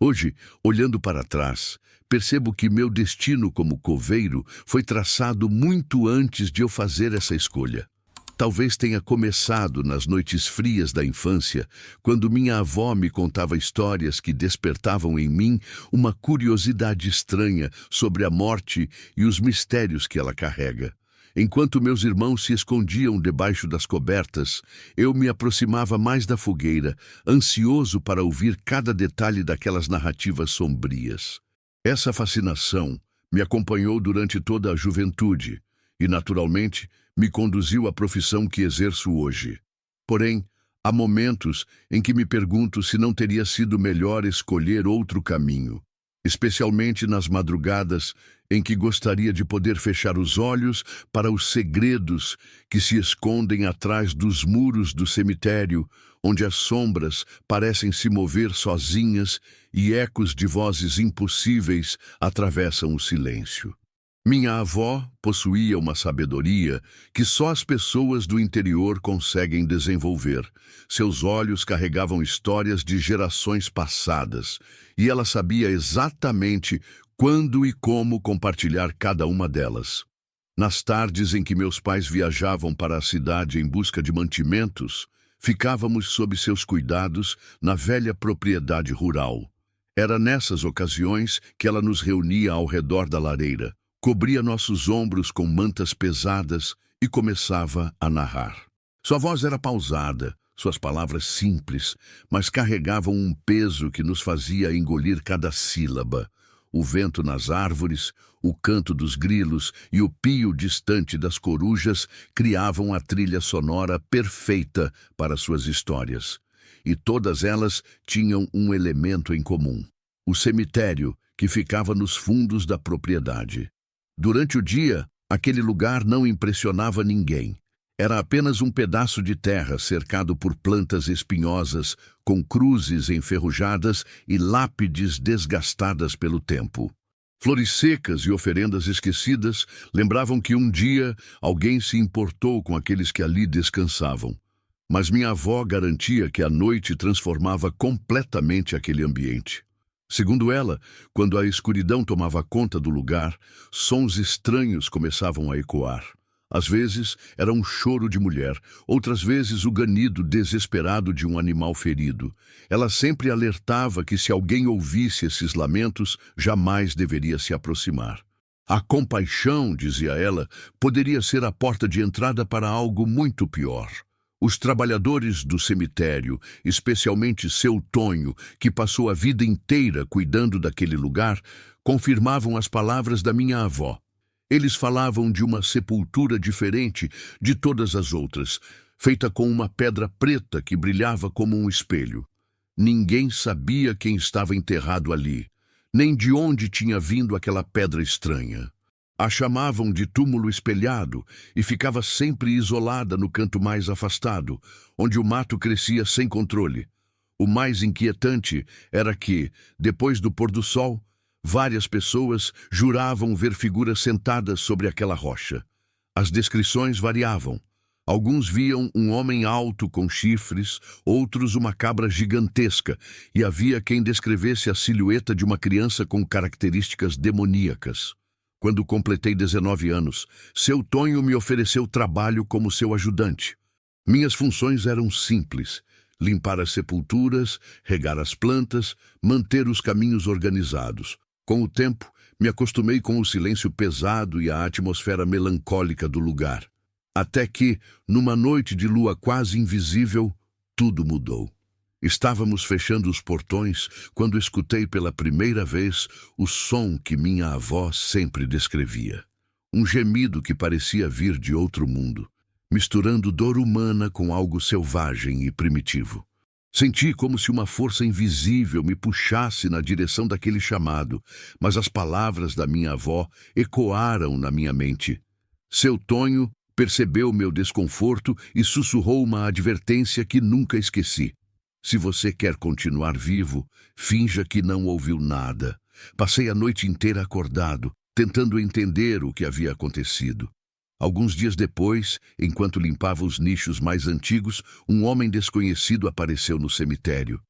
Hoje, olhando para trás, percebo que meu destino como coveiro foi traçado muito antes de eu fazer essa escolha. Talvez tenha começado nas noites frias da infância, quando minha avó me contava histórias que despertavam em mim uma curiosidade estranha sobre a morte e os mistérios que ela carrega. Enquanto meus irmãos se escondiam debaixo das cobertas, eu me aproximava mais da fogueira, ansioso para ouvir cada detalhe daquelas narrativas sombrias. Essa fascinação me acompanhou durante toda a juventude e, naturalmente, me conduziu à profissão que exerço hoje. Porém, há momentos em que me pergunto se não teria sido melhor escolher outro caminho, especialmente nas madrugadas em que gostaria de poder fechar os olhos para os segredos que se escondem atrás dos muros do cemitério, onde as sombras parecem se mover sozinhas e ecos de vozes impossíveis atravessam o silêncio. Minha avó possuía uma sabedoria que só as pessoas do interior conseguem desenvolver. Seus olhos carregavam histórias de gerações passadas, e ela sabia exatamente quando e como compartilhar cada uma delas. Nas tardes em que meus pais viajavam para a cidade em busca de mantimentos, ficávamos sob seus cuidados na velha propriedade rural. Era nessas ocasiões que ela nos reunia ao redor da lareira, cobria nossos ombros com mantas pesadas e começava a narrar. Sua voz era pausada, suas palavras simples, mas carregavam um peso que nos fazia engolir cada sílaba. O vento nas árvores, o canto dos grilos e o pio distante das corujas criavam a trilha sonora perfeita para suas histórias. E todas elas tinham um elemento em comum: o cemitério, que ficava nos fundos da propriedade. Durante o dia, aquele lugar não impressionava ninguém. Era apenas um pedaço de terra cercado por plantas espinhosas, com cruzes enferrujadas e lápides desgastadas pelo tempo. Flores secas e oferendas esquecidas lembravam que um dia alguém se importou com aqueles que ali descansavam. Mas minha avó garantia que a noite transformava completamente aquele ambiente. Segundo ela, quando a escuridão tomava conta do lugar, sons estranhos começavam a ecoar. Às vezes era um choro de mulher, outras vezes o ganido desesperado de um animal ferido. Ela sempre alertava que se alguém ouvisse esses lamentos, jamais deveria se aproximar. A compaixão, dizia ela, poderia ser a porta de entrada para algo muito pior. Os trabalhadores do cemitério, especialmente seu Tonho, que passou a vida inteira cuidando daquele lugar, confirmavam as palavras da minha avó. Eles falavam de uma sepultura diferente de todas as outras, feita com uma pedra preta que brilhava como um espelho. Ninguém sabia quem estava enterrado ali, nem de onde tinha vindo aquela pedra estranha. A chamavam de túmulo espelhado e ficava sempre isolada no canto mais afastado, onde o mato crescia sem controle. O mais inquietante era que, depois do pôr do sol, várias pessoas juravam ver figuras sentadas sobre aquela rocha. As descrições variavam. Alguns viam um homem alto com chifres, outros uma cabra gigantesca, e havia quem descrevesse a silhueta de uma criança com características demoníacas. Quando completei 19 anos, seu Tonho me ofereceu trabalho como seu ajudante. Minhas funções eram simples: limpar as sepulturas, regar as plantas, manter os caminhos organizados. Com o tempo, me acostumei com o silêncio pesado e a atmosfera melancólica do lugar. Até que, numa noite de lua quase invisível, tudo mudou. Estávamos fechando os portões quando escutei pela primeira vez o som que minha avó sempre descrevia. Um gemido que parecia vir de outro mundo, misturando dor humana com algo selvagem e primitivo. Senti como se uma força invisível me puxasse na direção daquele chamado, mas as palavras da minha avó ecoaram na minha mente. Seu Tonho percebeu meu desconforto e sussurrou uma advertência que nunca esqueci. Se você quer continuar vivo, finja que não ouviu nada. Passei a noite inteira acordado, tentando entender o que havia acontecido. Alguns dias depois, enquanto limpava os nichos mais antigos, um homem desconhecido apareceu no cemitério.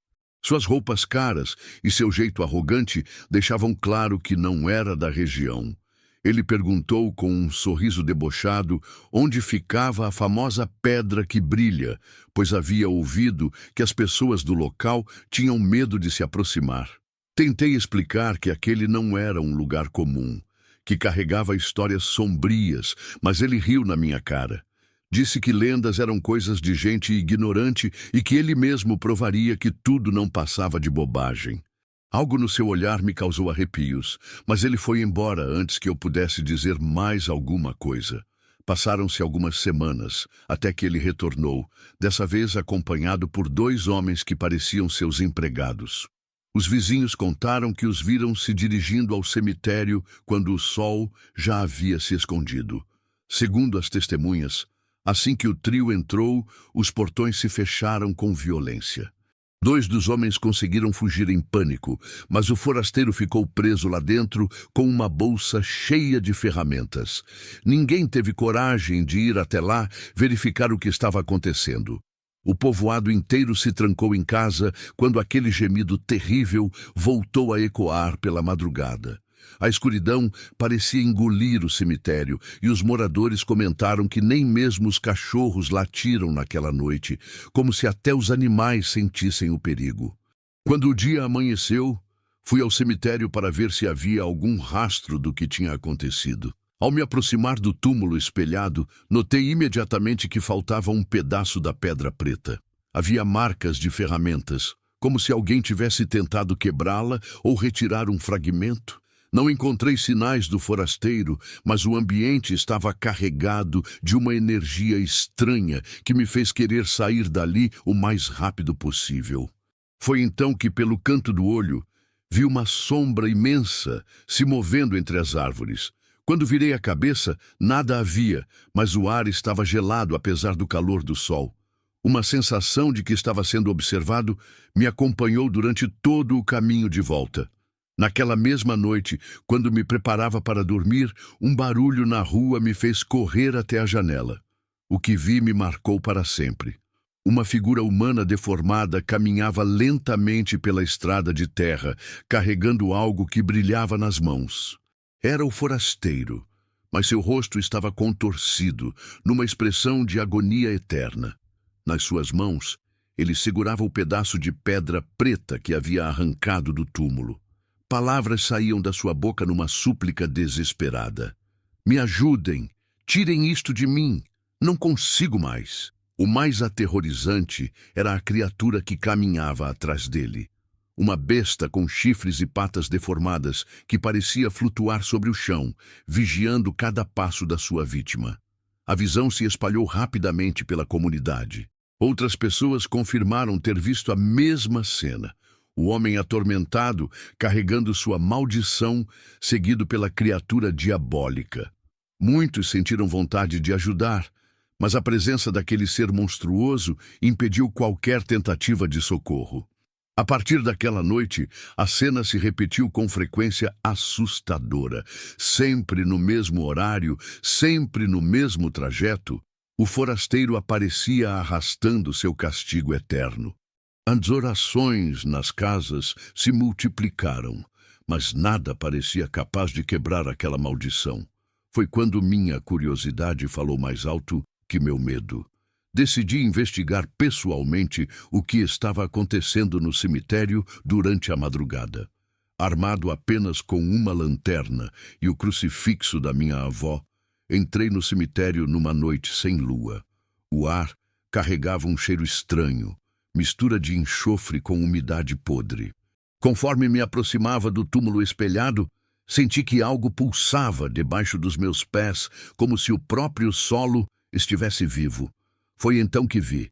Suas roupas caras e seu jeito arrogante deixavam claro que não era da região. Ele perguntou com um sorriso debochado onde ficava a famosa pedra que brilha, pois havia ouvido que as pessoas do local tinham medo de se aproximar. Tentei explicar que aquele não era um lugar comum, que carregava histórias sombrias, mas ele riu na minha cara. Disse que lendas eram coisas de gente ignorante e que ele mesmo provaria que tudo não passava de bobagem. Algo no seu olhar me causou arrepios, mas ele foi embora antes que eu pudesse dizer mais alguma coisa. Passaram-se algumas semanas, até que ele retornou, dessa vez acompanhado por 2 homens que pareciam seus empregados. Os vizinhos contaram que os viram se dirigindo ao cemitério quando o sol já havia se escondido. Segundo as testemunhas, assim que o trio entrou, os portões se fecharam com violência. 2 dos homens conseguiram fugir em pânico, mas o forasteiro ficou preso lá dentro com uma bolsa cheia de ferramentas. Ninguém teve coragem de ir até lá verificar o que estava acontecendo. O povoado inteiro se trancou em casa quando aquele gemido terrível voltou a ecoar pela madrugada. A escuridão parecia engolir o cemitério e os moradores comentaram que nem mesmo os cachorros latiram naquela noite, como se até os animais sentissem o perigo. Quando o dia amanheceu, fui ao cemitério para ver se havia algum rastro do que tinha acontecido. Ao me aproximar do túmulo espelhado, notei imediatamente que faltava um pedaço da pedra preta. Havia marcas de ferramentas, como se alguém tivesse tentado quebrá-la ou retirar um fragmento. Não encontrei sinais do forasteiro, mas o ambiente estava carregado de uma energia estranha que me fez querer sair dali o mais rápido possível. Foi então que, pelo canto do olho, vi uma sombra imensa se movendo entre as árvores. Quando virei a cabeça, nada havia, mas o ar estava gelado apesar do calor do sol. Uma sensação de que estava sendo observado me acompanhou durante todo o caminho de volta. Naquela mesma noite, quando me preparava para dormir, um barulho na rua me fez correr até a janela. O que vi me marcou para sempre. Uma figura humana deformada caminhava lentamente pela estrada de terra, carregando algo que brilhava nas mãos. Era o forasteiro, mas seu rosto estava contorcido, numa expressão de agonia eterna. Nas suas mãos, ele segurava o pedaço de pedra preta que havia arrancado do túmulo. Palavras saíam da sua boca numa súplica desesperada. Me ajudem, tirem isto de mim, não consigo mais. O mais aterrorizante era a criatura que caminhava atrás dele. Uma besta com chifres e patas deformadas que parecia flutuar sobre o chão, vigiando cada passo da sua vítima. A visão se espalhou rapidamente pela comunidade. Outras pessoas confirmaram ter visto a mesma cena. O homem atormentado, carregando sua maldição, seguido pela criatura diabólica. Muitos sentiram vontade de ajudar, mas a presença daquele ser monstruoso impediu qualquer tentativa de socorro. A partir daquela noite, a cena se repetiu com frequência assustadora. Sempre no mesmo horário, sempre no mesmo trajeto, o forasteiro aparecia arrastando seu castigo eterno. As orações nas casas se multiplicaram, mas nada parecia capaz de quebrar aquela maldição. Foi quando minha curiosidade falou mais alto que meu medo. Decidi investigar pessoalmente o que estava acontecendo no cemitério durante a madrugada. Armado apenas com uma lanterna e o crucifixo da minha avó, entrei no cemitério numa noite sem lua. O ar carregava um cheiro estranho, mistura de enxofre com umidade podre. Conforme me aproximava do túmulo espelhado, senti que algo pulsava debaixo dos meus pés, como se o próprio solo estivesse vivo. Foi então que vi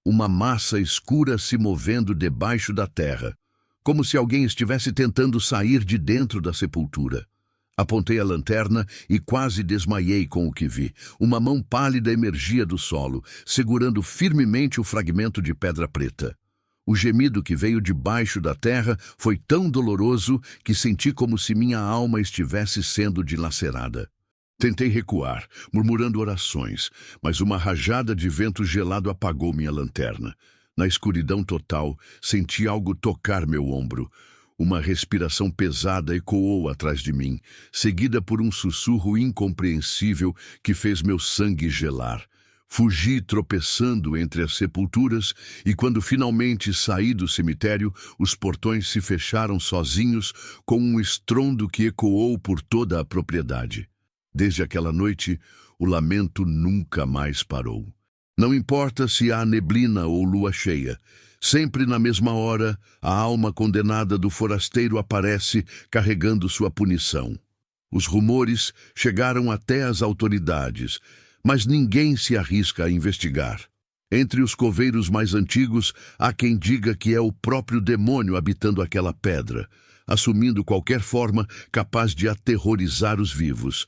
uma massa escura se movendo debaixo da terra, como se alguém estivesse tentando sair de dentro da sepultura. Apontei a lanterna e quase desmaiei com o que vi. Uma mão pálida emergia do solo, segurando firmemente o fragmento de pedra preta. O gemido que veio debaixo da terra foi tão doloroso que senti como se minha alma estivesse sendo dilacerada. Tentei recuar, murmurando orações, mas uma rajada de vento gelado apagou minha lanterna. Na escuridão total, senti algo tocar meu ombro. Uma respiração pesada ecoou atrás de mim, seguida por um sussurro incompreensível que fez meu sangue gelar. Fugi tropeçando entre as sepulturas e quando finalmente saí do cemitério, os portões se fecharam sozinhos com um estrondo que ecoou por toda a propriedade. Desde aquela noite, o lamento nunca mais parou. Não importa se há neblina ou lua cheia, sempre na mesma hora, a alma condenada do forasteiro aparece carregando sua punição. Os rumores chegaram até as autoridades, mas ninguém se arrisca a investigar. Entre os coveiros mais antigos, há quem diga que é o próprio demônio habitando aquela pedra, assumindo qualquer forma capaz de aterrorizar os vivos.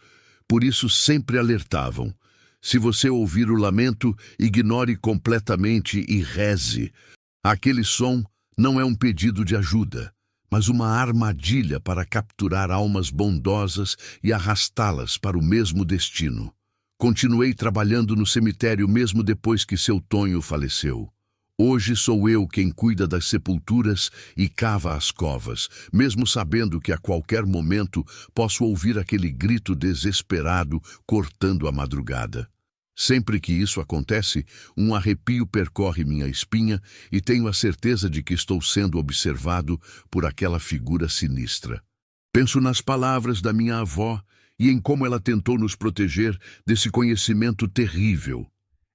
Por isso sempre alertavam: se você ouvir o lamento, ignore completamente e reze. Aquele som não é um pedido de ajuda, mas uma armadilha para capturar almas bondosas e arrastá-las para o mesmo destino. Continuei trabalhando no cemitério mesmo depois que seu Tonho faleceu. Hoje sou eu quem cuida das sepulturas e cava as covas, mesmo sabendo que a qualquer momento posso ouvir aquele grito desesperado cortando a madrugada. Sempre que isso acontece, um arrepio percorre minha espinha e tenho a certeza de que estou sendo observado por aquela figura sinistra. Penso nas palavras da minha avó e em como ela tentou nos proteger desse conhecimento terrível.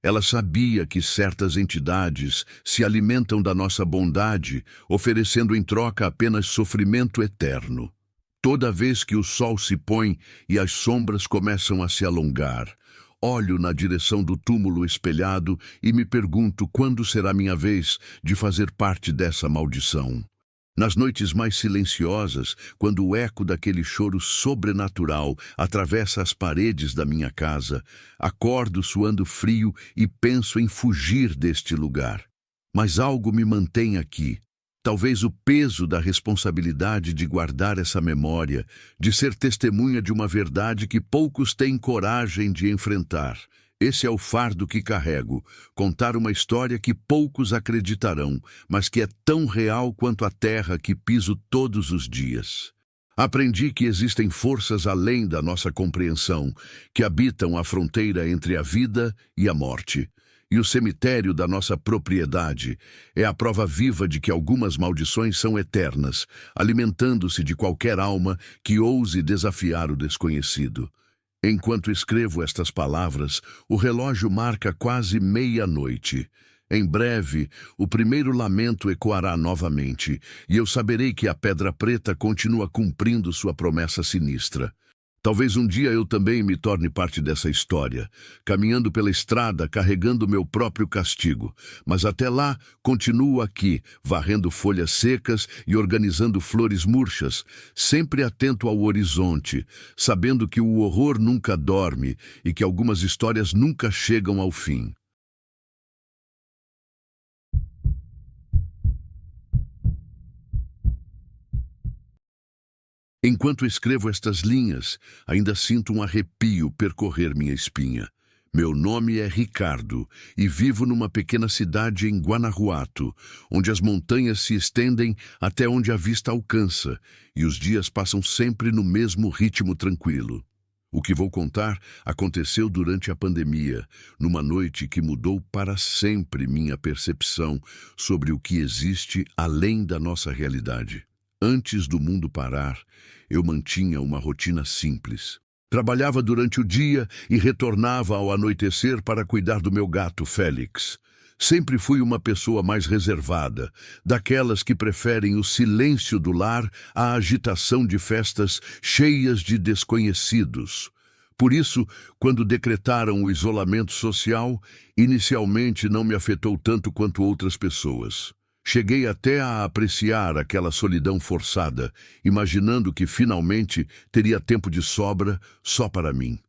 Ela sabia que certas entidades se alimentam da nossa bondade, oferecendo em troca apenas sofrimento eterno. Toda vez que o sol se põe e as sombras começam a se alongar, olho na direção do túmulo espelhado e me pergunto quando será minha vez de fazer parte dessa maldição. Nas noites mais silenciosas, quando o eco daquele choro sobrenatural atravessa as paredes da minha casa, acordo suando frio e penso em fugir deste lugar. Mas algo me mantém aqui. Talvez o peso da responsabilidade de guardar essa memória, de ser testemunha de uma verdade que poucos têm coragem de enfrentar. Esse é o fardo que carrego, contar uma história que poucos acreditarão, mas que é tão real quanto a terra que piso todos os dias. Aprendi que existem forças além da nossa compreensão, que habitam a fronteira entre a vida e a morte. E o cemitério da nossa propriedade é a prova viva de que algumas maldições são eternas, alimentando-se de qualquer alma que ouse desafiar o desconhecido. Enquanto escrevo estas palavras, o relógio marca quase meia-noite. Em breve, o primeiro lamento ecoará novamente, e eu saberei que a Pedra Preta continua cumprindo sua promessa sinistra. Talvez um dia eu também me torne parte dessa história, caminhando pela estrada carregando meu próprio castigo. Mas até lá, continuo aqui, varrendo folhas secas e organizando flores murchas, sempre atento ao horizonte, sabendo que o horror nunca dorme e que algumas histórias nunca chegam ao fim. Enquanto escrevo estas linhas, ainda sinto um arrepio percorrer minha espinha. Meu nome é Ricardo e vivo numa pequena cidade em Guanajuato, onde as montanhas se estendem até onde a vista alcança e os dias passam sempre no mesmo ritmo tranquilo. O que vou contar aconteceu durante a pandemia, numa noite que mudou para sempre minha percepção sobre o que existe além da nossa realidade. Antes do mundo parar, eu mantinha uma rotina simples. Trabalhava durante o dia e retornava ao anoitecer para cuidar do meu gato Félix. Sempre fui uma pessoa mais reservada, daquelas que preferem o silêncio do lar à agitação de festas cheias de desconhecidos. Por isso, quando decretaram o isolamento social, inicialmente não me afetou tanto quanto outras pessoas. Cheguei até a apreciar aquela solidão forçada, imaginando que finalmente teria tempo de sobra só para mim.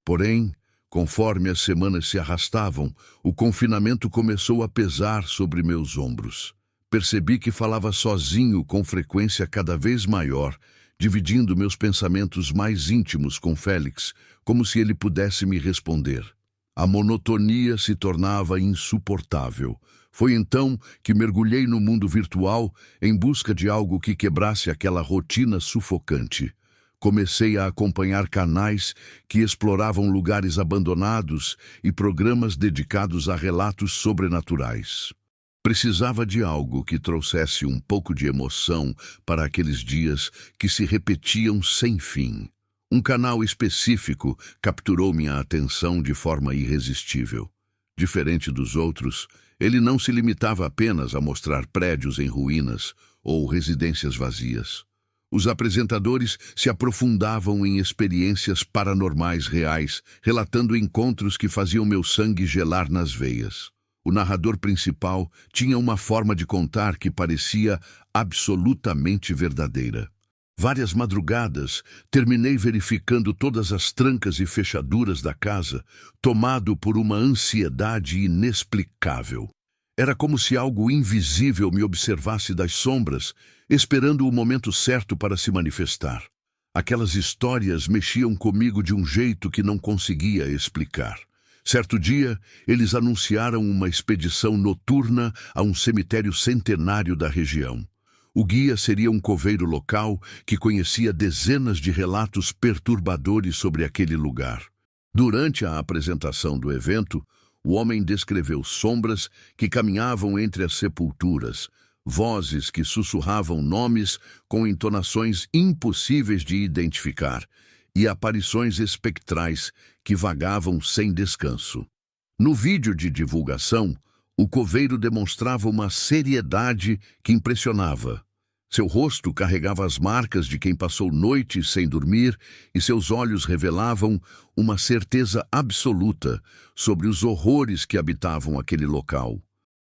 Porém, conforme as semanas se arrastavam, o confinamento começou a pesar sobre meus ombros. Percebi que falava sozinho com frequência cada vez maior, dividindo meus pensamentos mais íntimos com Félix, como se ele pudesse me responder. A monotonia se tornava insuportável. Foi então que mergulhei no mundo virtual em busca de algo que quebrasse aquela rotina sufocante. Comecei a acompanhar canais que exploravam lugares abandonados e programas dedicados a relatos sobrenaturais. Precisava de algo que trouxesse um pouco de emoção para aqueles dias que se repetiam sem fim. Um canal específico capturou minha atenção de forma irresistível. Diferente dos outros, ele não se limitava apenas a mostrar prédios em ruínas ou residências vazias. Os apresentadores se aprofundavam em experiências paranormais reais, relatando encontros que faziam meu sangue gelar nas veias. O narrador principal tinha uma forma de contar que parecia absolutamente verdadeira. Várias madrugadas, terminei verificando todas as trancas e fechaduras da casa, tomado por uma ansiedade inexplicável. Era como se algo invisível me observasse das sombras, esperando o momento certo para se manifestar. Aquelas histórias mexiam comigo de um jeito que não conseguia explicar. Certo dia, eles anunciaram uma expedição noturna a um cemitério centenário da região. O guia seria um coveiro local que conhecia dezenas de relatos perturbadores sobre aquele lugar. Durante a apresentação do evento, o homem descreveu sombras que caminhavam entre as sepulturas, vozes que sussurravam nomes com entonações impossíveis de identificar e aparições espectrais que vagavam sem descanso. No vídeo de divulgação, o coveiro demonstrava uma seriedade que impressionava. Seu rosto carregava as marcas de quem passou noites sem dormir e seus olhos revelavam uma certeza absoluta sobre os horrores que habitavam aquele local.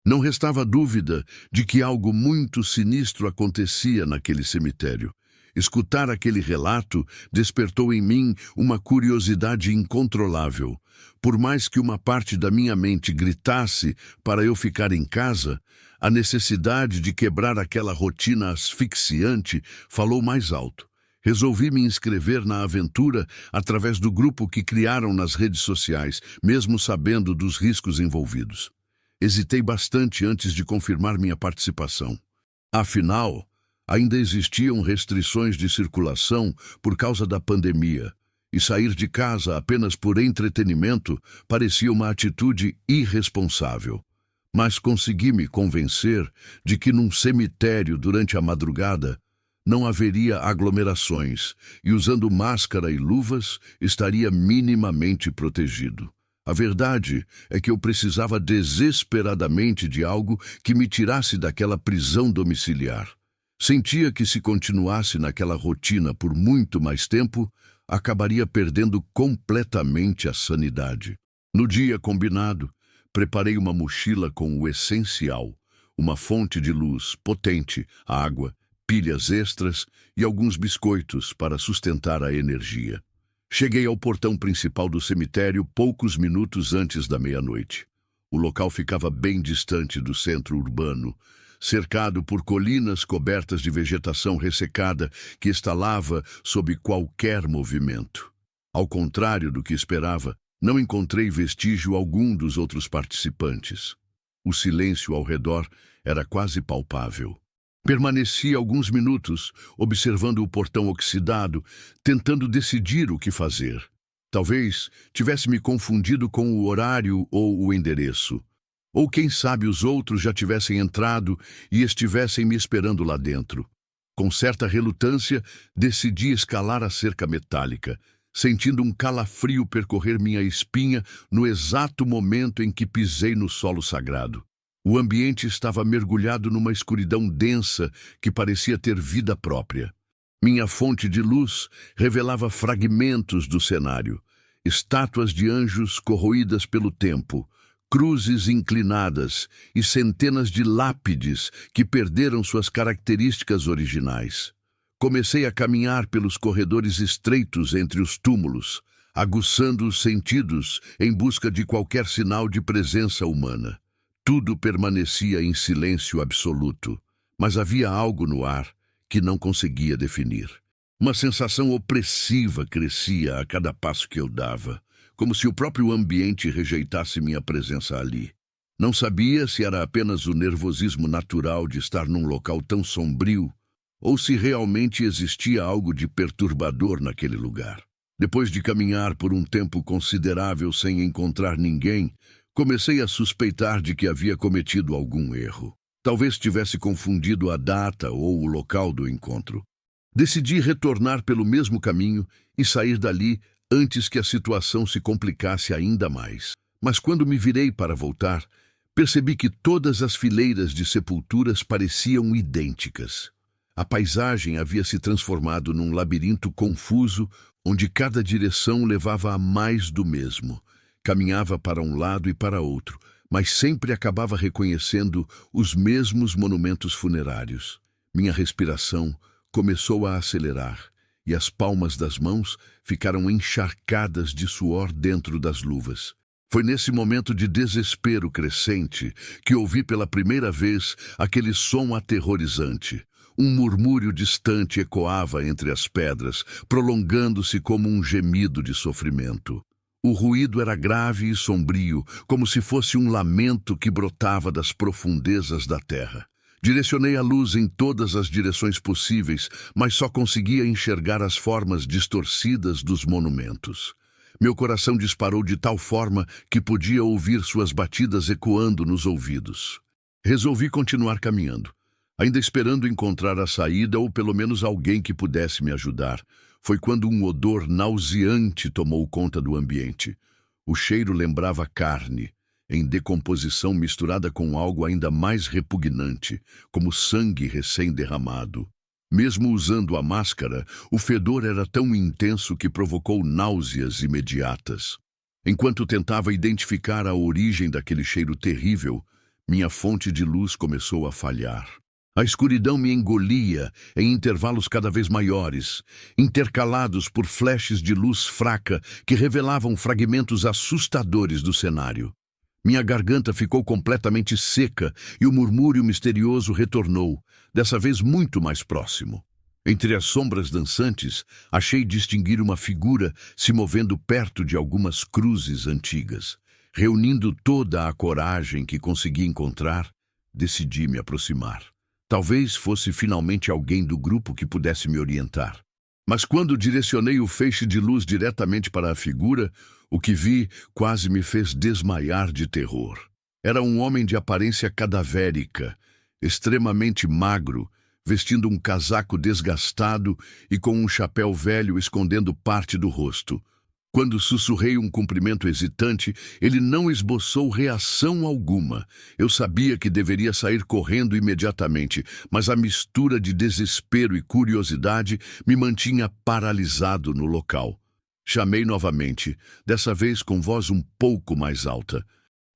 Não restava dúvida de que algo muito sinistro acontecia naquele cemitério. Escutar aquele relato despertou em mim uma curiosidade incontrolável. Por mais que uma parte da minha mente gritasse para eu ficar em casa, a necessidade de quebrar aquela rotina asfixiante falou mais alto. Resolvi me inscrever na aventura através do grupo que criaram nas redes sociais, mesmo sabendo dos riscos envolvidos. Hesitei bastante antes de confirmar minha participação. Afinal, ainda existiam restrições de circulação por causa da pandemia, e sair de casa apenas por entretenimento parecia uma atitude irresponsável. Mas consegui me convencer de que num cemitério durante a madrugada não haveria aglomerações e, usando máscara e luvas, estaria minimamente protegido. A verdade é que eu precisava desesperadamente de algo que me tirasse daquela prisão domiciliar. Sentia que se continuasse naquela rotina por muito mais tempo, acabaria perdendo completamente a sanidade. No dia combinado, preparei uma mochila com o essencial, uma fonte de luz potente, água, pilhas extras e alguns biscoitos para sustentar a energia. Cheguei ao portão principal do cemitério poucos minutos antes da meia-noite. O local ficava bem distante do centro urbano, cercado por colinas cobertas de vegetação ressecada que estalava sob qualquer movimento. Ao contrário do que esperava, não encontrei vestígio algum dos outros participantes. O silêncio ao redor era quase palpável. Permaneci alguns minutos, observando o portão oxidado, tentando decidir o que fazer. Talvez tivesse me confundido com o horário ou o endereço. Ou quem sabe os outros já tivessem entrado e estivessem me esperando lá dentro. Com certa relutância, decidi escalar a cerca metálica, sentindo um calafrio percorrer minha espinha no exato momento em que pisei no solo sagrado. O ambiente estava mergulhado numa escuridão densa que parecia ter vida própria. Minha fonte de luz revelava fragmentos do cenário, estátuas de anjos corroídas pelo tempo, cruzes inclinadas e centenas de lápides que perderam suas características originais. Comecei a caminhar pelos corredores estreitos entre os túmulos, aguçando os sentidos em busca de qualquer sinal de presença humana. Tudo permanecia em silêncio absoluto, mas havia algo no ar que não conseguia definir. Uma sensação opressiva crescia a cada passo que eu dava, como se o próprio ambiente rejeitasse minha presença ali. Não sabia se era apenas o nervosismo natural de estar num local tão sombrio ou se realmente existia algo de perturbador naquele lugar. Depois de caminhar por um tempo considerável sem encontrar ninguém, comecei a suspeitar de que havia cometido algum erro. Talvez tivesse confundido a data ou o local do encontro. Decidi retornar pelo mesmo caminho e sair dali antes que a situação se complicasse ainda mais. Mas quando me virei para voltar, percebi que todas as fileiras de sepulturas pareciam idênticas. A paisagem havia se transformado num labirinto confuso, onde cada direção levava a mais do mesmo. Caminhava para um lado e para outro, mas sempre acabava reconhecendo os mesmos monumentos funerários. Minha respiração começou a acelerar, e as palmas das mãos ficaram encharcadas de suor dentro das luvas. Foi nesse momento de desespero crescente que ouvi pela primeira vez aquele som aterrorizante. Um murmúrio distante ecoava entre as pedras, prolongando-se como um gemido de sofrimento. O ruído era grave e sombrio, como se fosse um lamento que brotava das profundezas da terra. Direcionei a luz em todas as direções possíveis, mas só conseguia enxergar as formas distorcidas dos monumentos. Meu coração disparou de tal forma que podia ouvir suas batidas ecoando nos ouvidos. Resolvi continuar caminhando, ainda esperando encontrar a saída ou pelo menos alguém que pudesse me ajudar. Foi quando um odor nauseante tomou conta do ambiente. O cheiro lembrava carne, em decomposição misturada com algo ainda mais repugnante, como sangue recém-derramado. Mesmo usando a máscara, o fedor era tão intenso que provocou náuseas imediatas. Enquanto tentava identificar a origem daquele cheiro terrível, minha fonte de luz começou a falhar. A escuridão me engolia em intervalos cada vez maiores, intercalados por flashes de luz fraca que revelavam fragmentos assustadores do cenário. Minha garganta ficou completamente seca e o murmúrio misterioso retornou, dessa vez muito mais próximo. Entre as sombras dançantes, achei distinguir uma figura se movendo perto de algumas cruzes antigas. Reunindo toda a coragem que consegui encontrar, decidi me aproximar. Talvez fosse finalmente alguém do grupo que pudesse me orientar. Mas quando direcionei o feixe de luz diretamente para a figura, o que vi quase me fez desmaiar de terror. Era um homem de aparência cadavérica, extremamente magro, vestindo um casaco desgastado e com um chapéu velho escondendo parte do rosto. Quando sussurrei um cumprimento hesitante, ele não esboçou reação alguma. Eu sabia que deveria sair correndo imediatamente, mas a mistura de desespero e curiosidade me mantinha paralisado no local. Chamei novamente, dessa vez com voz um pouco mais alta.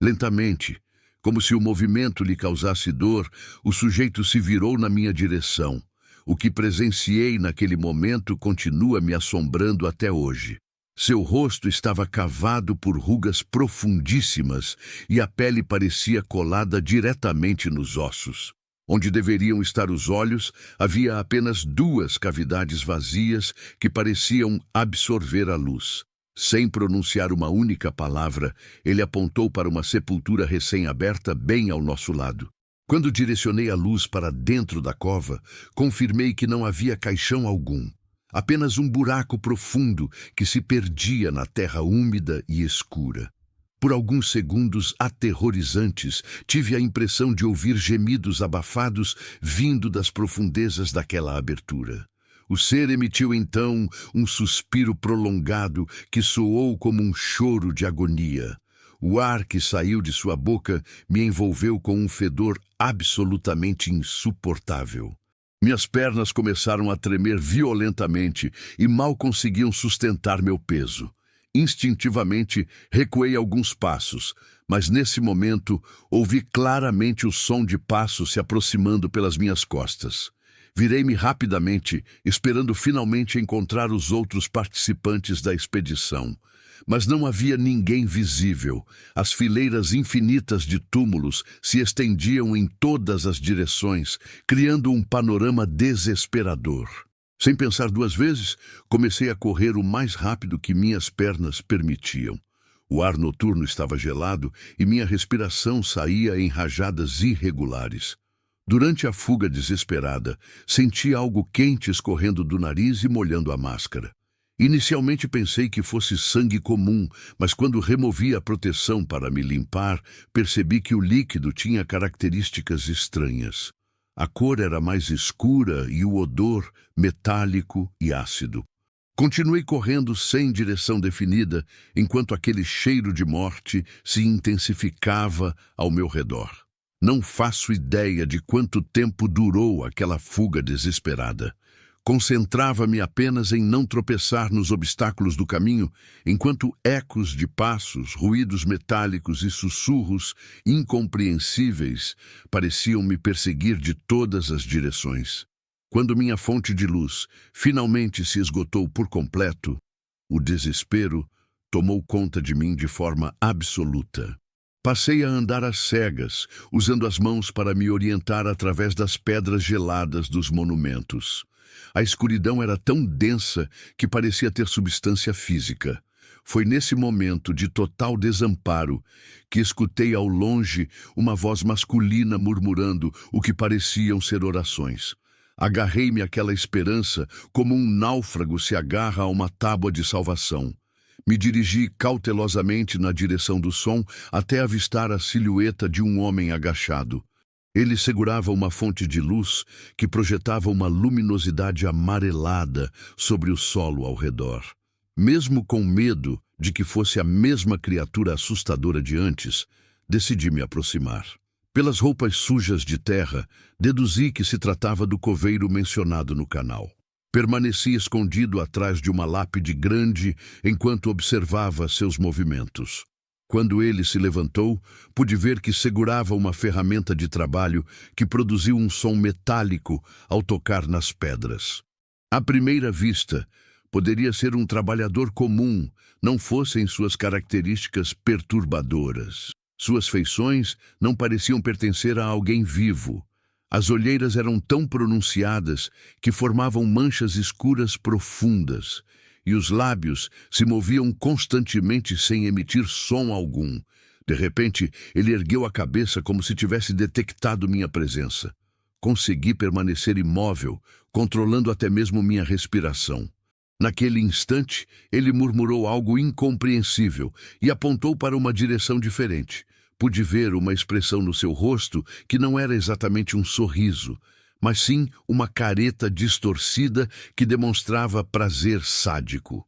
Lentamente, como se o movimento lhe causasse dor, o sujeito se virou na minha direção. O que presenciei naquele momento continua me assombrando até hoje. Seu rosto estava cavado por rugas profundíssimas e a pele parecia colada diretamente nos ossos. Onde deveriam estar os olhos, havia apenas 2 cavidades vazias que pareciam absorver a luz. Sem pronunciar uma única palavra, ele apontou para uma sepultura recém-aberta bem ao nosso lado. Quando direcionei a luz para dentro da cova, confirmei que não havia caixão algum. Apenas um buraco profundo que se perdia na terra úmida e escura. Por alguns segundos aterrorizantes, tive a impressão de ouvir gemidos abafados vindo das profundezas daquela abertura. O ser emitiu então um suspiro prolongado que soou como um choro de agonia. O ar que saiu de sua boca me envolveu com um fedor absolutamente insuportável. Minhas pernas começaram a tremer violentamente e mal conseguiam sustentar meu peso. Instintivamente, recuei alguns passos, mas nesse momento ouvi claramente o som de passos se aproximando pelas minhas costas. Virei-me rapidamente, esperando finalmente encontrar os outros participantes da expedição. Mas não havia ninguém visível. As fileiras infinitas de túmulos se estendiam em todas as direções, criando um panorama desesperador. Sem pensar 2 vezes, comecei a correr o mais rápido que minhas pernas permitiam. O ar noturno estava gelado e minha respiração saía em rajadas irregulares. Durante a fuga desesperada, senti algo quente escorrendo do nariz e molhando a máscara. Inicialmente pensei que fosse sangue comum, mas quando removi a proteção para me limpar, percebi que o líquido tinha características estranhas. A cor era mais escura e o odor metálico e ácido. Continuei correndo sem direção definida, enquanto aquele cheiro de morte se intensificava ao meu redor. Não faço ideia de quanto tempo durou aquela fuga desesperada. Concentrava-me apenas em não tropeçar nos obstáculos do caminho, enquanto ecos de passos, ruídos metálicos e sussurros incompreensíveis pareciam me perseguir de todas as direções. Quando minha fonte de luz finalmente se esgotou por completo, o desespero tomou conta de mim de forma absoluta. Passei a andar às cegas, usando as mãos para me orientar através das pedras geladas dos monumentos. A escuridão era tão densa que parecia ter substância física. Foi nesse momento de total desamparo que escutei ao longe uma voz masculina murmurando o que pareciam ser orações. Agarrei-me àquela esperança como um náufrago se agarra a uma tábua de salvação. Me dirigi cautelosamente na direção do som até avistar a silhueta de um homem agachado. Ele segurava uma fonte de luz que projetava uma luminosidade amarelada sobre o solo ao redor. Mesmo com medo de que fosse a mesma criatura assustadora de antes, decidi me aproximar. Pelas roupas sujas de terra, deduzi que se tratava do coveiro mencionado no canal. Permaneci escondido atrás de uma lápide grande enquanto observava seus movimentos. Quando ele se levantou, pude ver que segurava uma ferramenta de trabalho que produziu um som metálico ao tocar nas pedras. À primeira vista, poderia ser um trabalhador comum, não fossem suas características perturbadoras. Suas feições não pareciam pertencer a alguém vivo. As olheiras eram tão pronunciadas que formavam manchas escuras profundas, e os lábios se moviam constantemente sem emitir som algum. De repente, ele ergueu a cabeça como se tivesse detectado minha presença. Consegui permanecer imóvel, controlando até mesmo minha respiração. Naquele instante, ele murmurou algo incompreensível e apontou para uma direção diferente. Pude ver uma expressão no seu rosto que não era exatamente um sorriso, mas sim uma careta distorcida que demonstrava prazer sádico.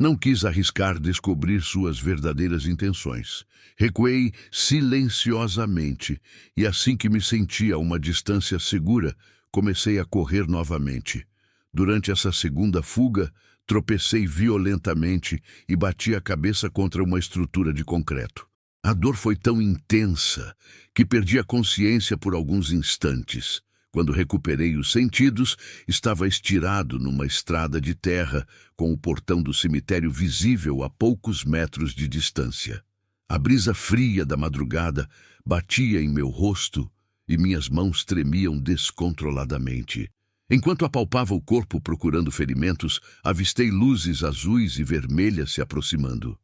Não quis arriscar descobrir suas verdadeiras intenções. Recuei silenciosamente e, assim que me senti a uma distância segura, comecei a correr novamente. Durante essa segunda fuga, tropecei violentamente e bati a cabeça contra uma estrutura de concreto. A dor foi tão intensa que perdi a consciência por alguns instantes. Quando recuperei os sentidos, estava estirado numa estrada de terra, com o portão do cemitério visível a poucos metros de distância. A brisa fria da madrugada batia em meu rosto e minhas mãos tremiam descontroladamente. Enquanto apalpava o corpo procurando ferimentos, avistei luzes azuis e vermelhas se aproximando.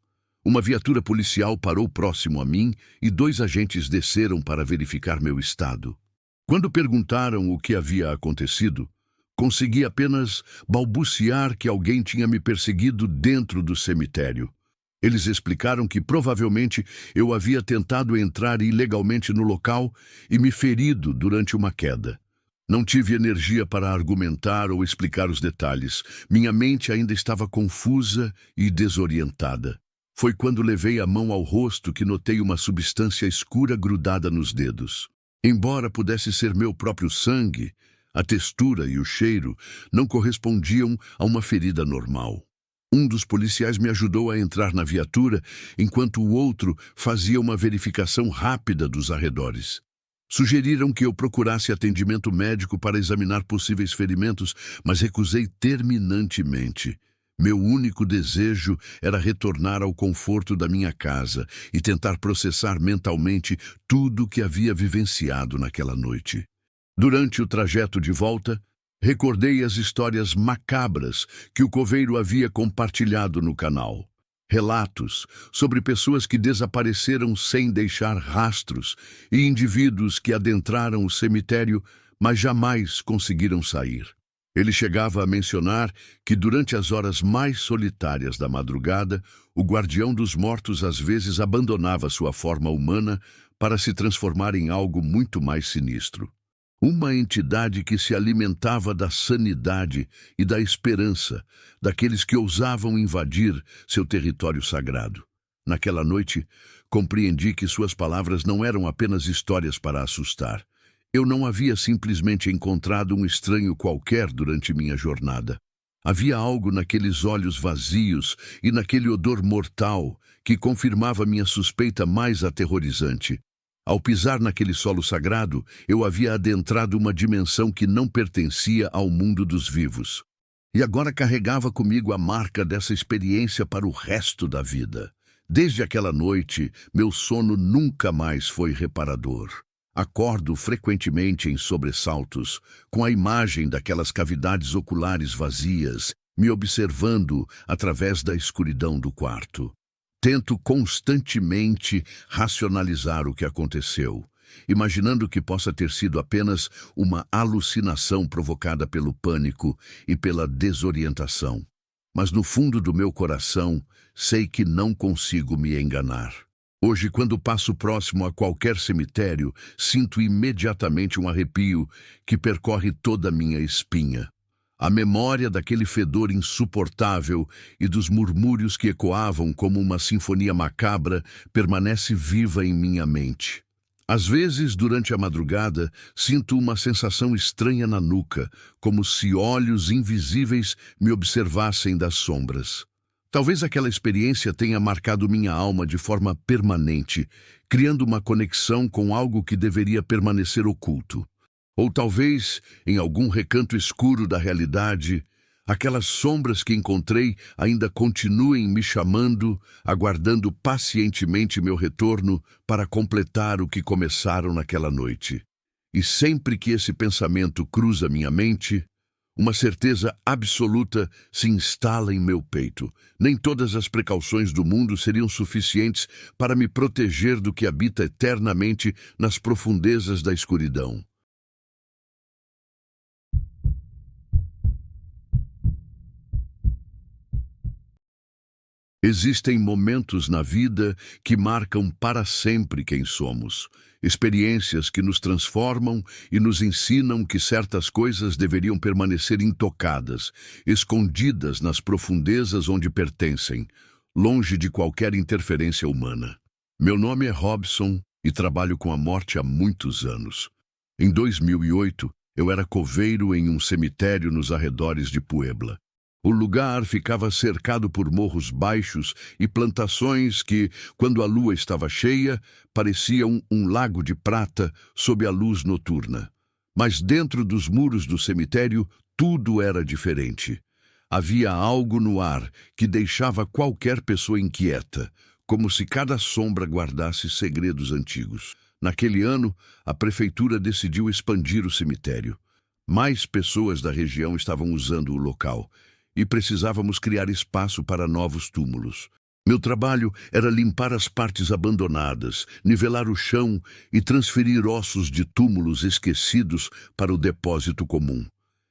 Uma viatura policial parou próximo a mim e 2 agentes desceram para verificar meu estado. Quando perguntaram o que havia acontecido, consegui apenas balbuciar que alguém tinha me perseguido dentro do cemitério. Eles explicaram que provavelmente eu havia tentado entrar ilegalmente no local e me ferido durante uma queda. Não tive energia para argumentar ou explicar os detalhes. Minha mente ainda estava confusa e desorientada. Foi quando levei a mão ao rosto que notei uma substância escura grudada nos dedos. Embora pudesse ser meu próprio sangue, a textura e o cheiro não correspondiam a uma ferida normal. Um dos policiais me ajudou a entrar na viatura, enquanto o outro fazia uma verificação rápida dos arredores. Sugeriram que eu procurasse atendimento médico para examinar possíveis ferimentos, mas recusei terminantemente. Meu único desejo era retornar ao conforto da minha casa e tentar processar mentalmente tudo o que havia vivenciado naquela noite. Durante o trajeto de volta, recordei as histórias macabras que o coveiro havia compartilhado no canal. Relatos sobre pessoas que desapareceram sem deixar rastros e indivíduos que adentraram o cemitério, mas jamais conseguiram sair. Ele chegava a mencionar que durante as horas mais solitárias da madrugada, o guardião dos mortos às vezes abandonava sua forma humana para se transformar em algo muito mais sinistro. Uma entidade que se alimentava da sanidade e da esperança daqueles que ousavam invadir seu território sagrado. Naquela noite, compreendi que suas palavras não eram apenas histórias para assustar. Eu não havia simplesmente encontrado um estranho qualquer durante minha jornada. Havia algo naqueles olhos vazios e naquele odor mortal que confirmava minha suspeita mais aterrorizante. Ao pisar naquele solo sagrado, eu havia adentrado uma dimensão que não pertencia ao mundo dos vivos. E agora carregava comigo a marca dessa experiência para o resto da vida. Desde aquela noite, meu sono nunca mais foi reparador. Acordo frequentemente em sobressaltos, com a imagem daquelas cavidades oculares vazias, me observando através da escuridão do quarto. Tento constantemente racionalizar o que aconteceu, imaginando que possa ter sido apenas uma alucinação provocada pelo pânico e pela desorientação. Mas no fundo do meu coração, sei que não consigo me enganar. Hoje, quando passo próximo a qualquer cemitério, sinto imediatamente um arrepio que percorre toda a minha espinha. A memória daquele fedor insuportável e dos murmúrios que ecoavam como uma sinfonia macabra permanece viva em minha mente. Às vezes, durante a madrugada, sinto uma sensação estranha na nuca, como se olhos invisíveis me observassem das sombras. Talvez aquela experiência tenha marcado minha alma de forma permanente, criando uma conexão com algo que deveria permanecer oculto. Ou talvez, em algum recanto escuro da realidade, aquelas sombras que encontrei ainda continuem me chamando, aguardando pacientemente meu retorno para completar o que começaram naquela noite. E sempre que esse pensamento cruza minha mente, uma certeza absoluta se instala em meu peito. Nem todas as precauções do mundo seriam suficientes para me proteger do que habita eternamente nas profundezas da escuridão. Existem momentos na vida que marcam para sempre quem somos. Experiências que nos transformam e nos ensinam que certas coisas deveriam permanecer intocadas, escondidas nas profundezas onde pertencem, longe de qualquer interferência humana. Meu nome é Robson e trabalho com a morte há muitos anos. Em 2008, eu era coveiro em um cemitério nos arredores de Puebla. O lugar ficava cercado por morros baixos e plantações que, quando a lua estava cheia, pareciam um lago de prata sob a luz noturna. Mas dentro dos muros do cemitério, tudo era diferente. Havia algo no ar que deixava qualquer pessoa inquieta, como se cada sombra guardasse segredos antigos. Naquele ano, a prefeitura decidiu expandir o cemitério. Mais pessoas da região estavam usando o local e precisávamos criar espaço para novos túmulos. Meu trabalho era limpar as partes abandonadas, nivelar o chão e transferir ossos de túmulos esquecidos para o depósito comum.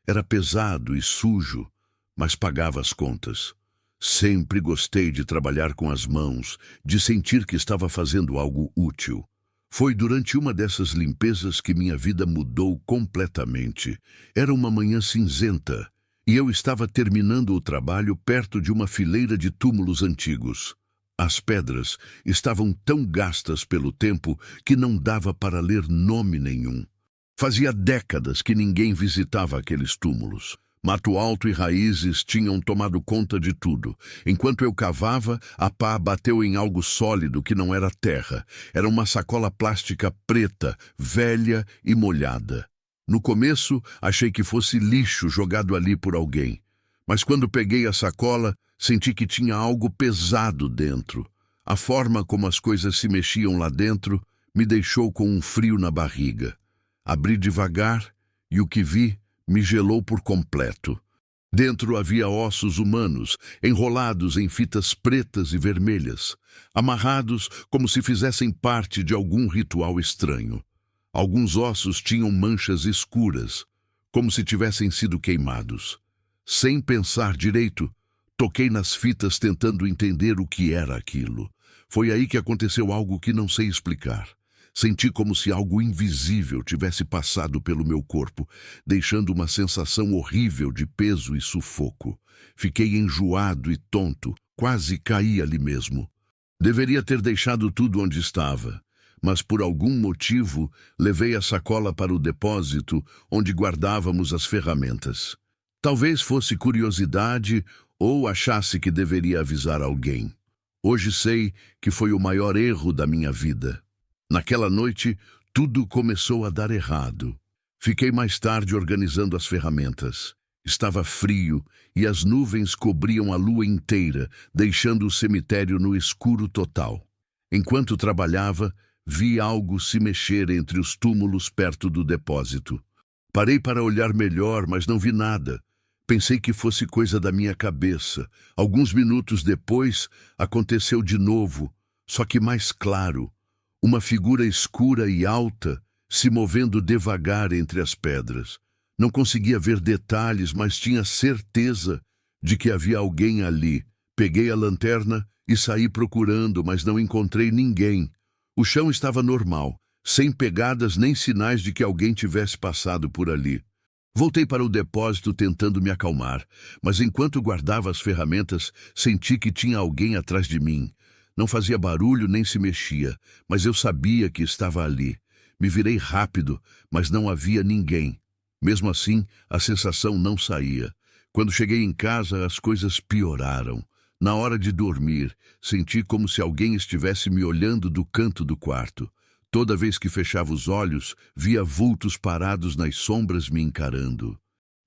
Era pesado e sujo, mas pagava as contas. Sempre gostei de trabalhar com as mãos, de sentir que estava fazendo algo útil. Foi durante uma dessas limpezas que minha vida mudou completamente. Era uma manhã cinzenta, e eu estava terminando o trabalho perto de uma fileira de túmulos antigos. As pedras estavam tão gastas pelo tempo que não dava para ler nome nenhum. Fazia décadas que ninguém visitava aqueles túmulos. Mato alto e raízes tinham tomado conta de tudo. Enquanto eu cavava, a pá bateu em algo sólido que não era terra. Era uma sacola plástica preta, velha e molhada. No começo, achei que fosse lixo jogado ali por alguém. Mas quando peguei a sacola, senti que tinha algo pesado dentro. A forma como as coisas se mexiam lá dentro me deixou com um frio na barriga. Abri devagar e o que vi me gelou por completo. Dentro havia ossos humanos, enrolados em fitas pretas e vermelhas, amarrados como se fizessem parte de algum ritual estranho. Alguns ossos tinham manchas escuras, como se tivessem sido queimados. Sem pensar direito, toquei nas fitas tentando entender o que era aquilo. Foi aí que aconteceu algo que não sei explicar. Senti como se algo invisível tivesse passado pelo meu corpo, deixando uma sensação horrível de peso e sufoco. Fiquei enjoado e tonto, quase caí ali mesmo. Deveria ter deixado tudo onde estava, mas por algum motivo levei a sacola para o depósito onde guardávamos as ferramentas. Talvez fosse curiosidade ou achasse que deveria avisar alguém. Hoje sei que foi o maior erro da minha vida. Naquela noite, tudo começou a dar errado. Fiquei mais tarde organizando as ferramentas. Estava frio e as nuvens cobriam a lua inteira, deixando o cemitério no escuro total. Enquanto trabalhava, vi algo se mexer entre os túmulos perto do depósito. Parei para olhar melhor, mas não vi nada. Pensei que fosse coisa da minha cabeça. Alguns minutos depois, aconteceu de novo, só que mais claro. Uma figura escura e alta se movendo devagar entre as pedras. Não conseguia ver detalhes, mas tinha certeza de que havia alguém ali. Peguei a lanterna e saí procurando, mas não encontrei ninguém. O chão estava normal, sem pegadas nem sinais de que alguém tivesse passado por ali. Voltei para o depósito tentando me acalmar, mas enquanto guardava as ferramentas, senti que tinha alguém atrás de mim. Não fazia barulho nem se mexia, mas eu sabia que estava ali. Me virei rápido, mas não havia ninguém. Mesmo assim, a sensação não saía. Quando cheguei em casa, as coisas pioraram. Na hora de dormir, senti como se alguém estivesse me olhando do canto do quarto. Toda vez que fechava os olhos, via vultos parados nas sombras me encarando.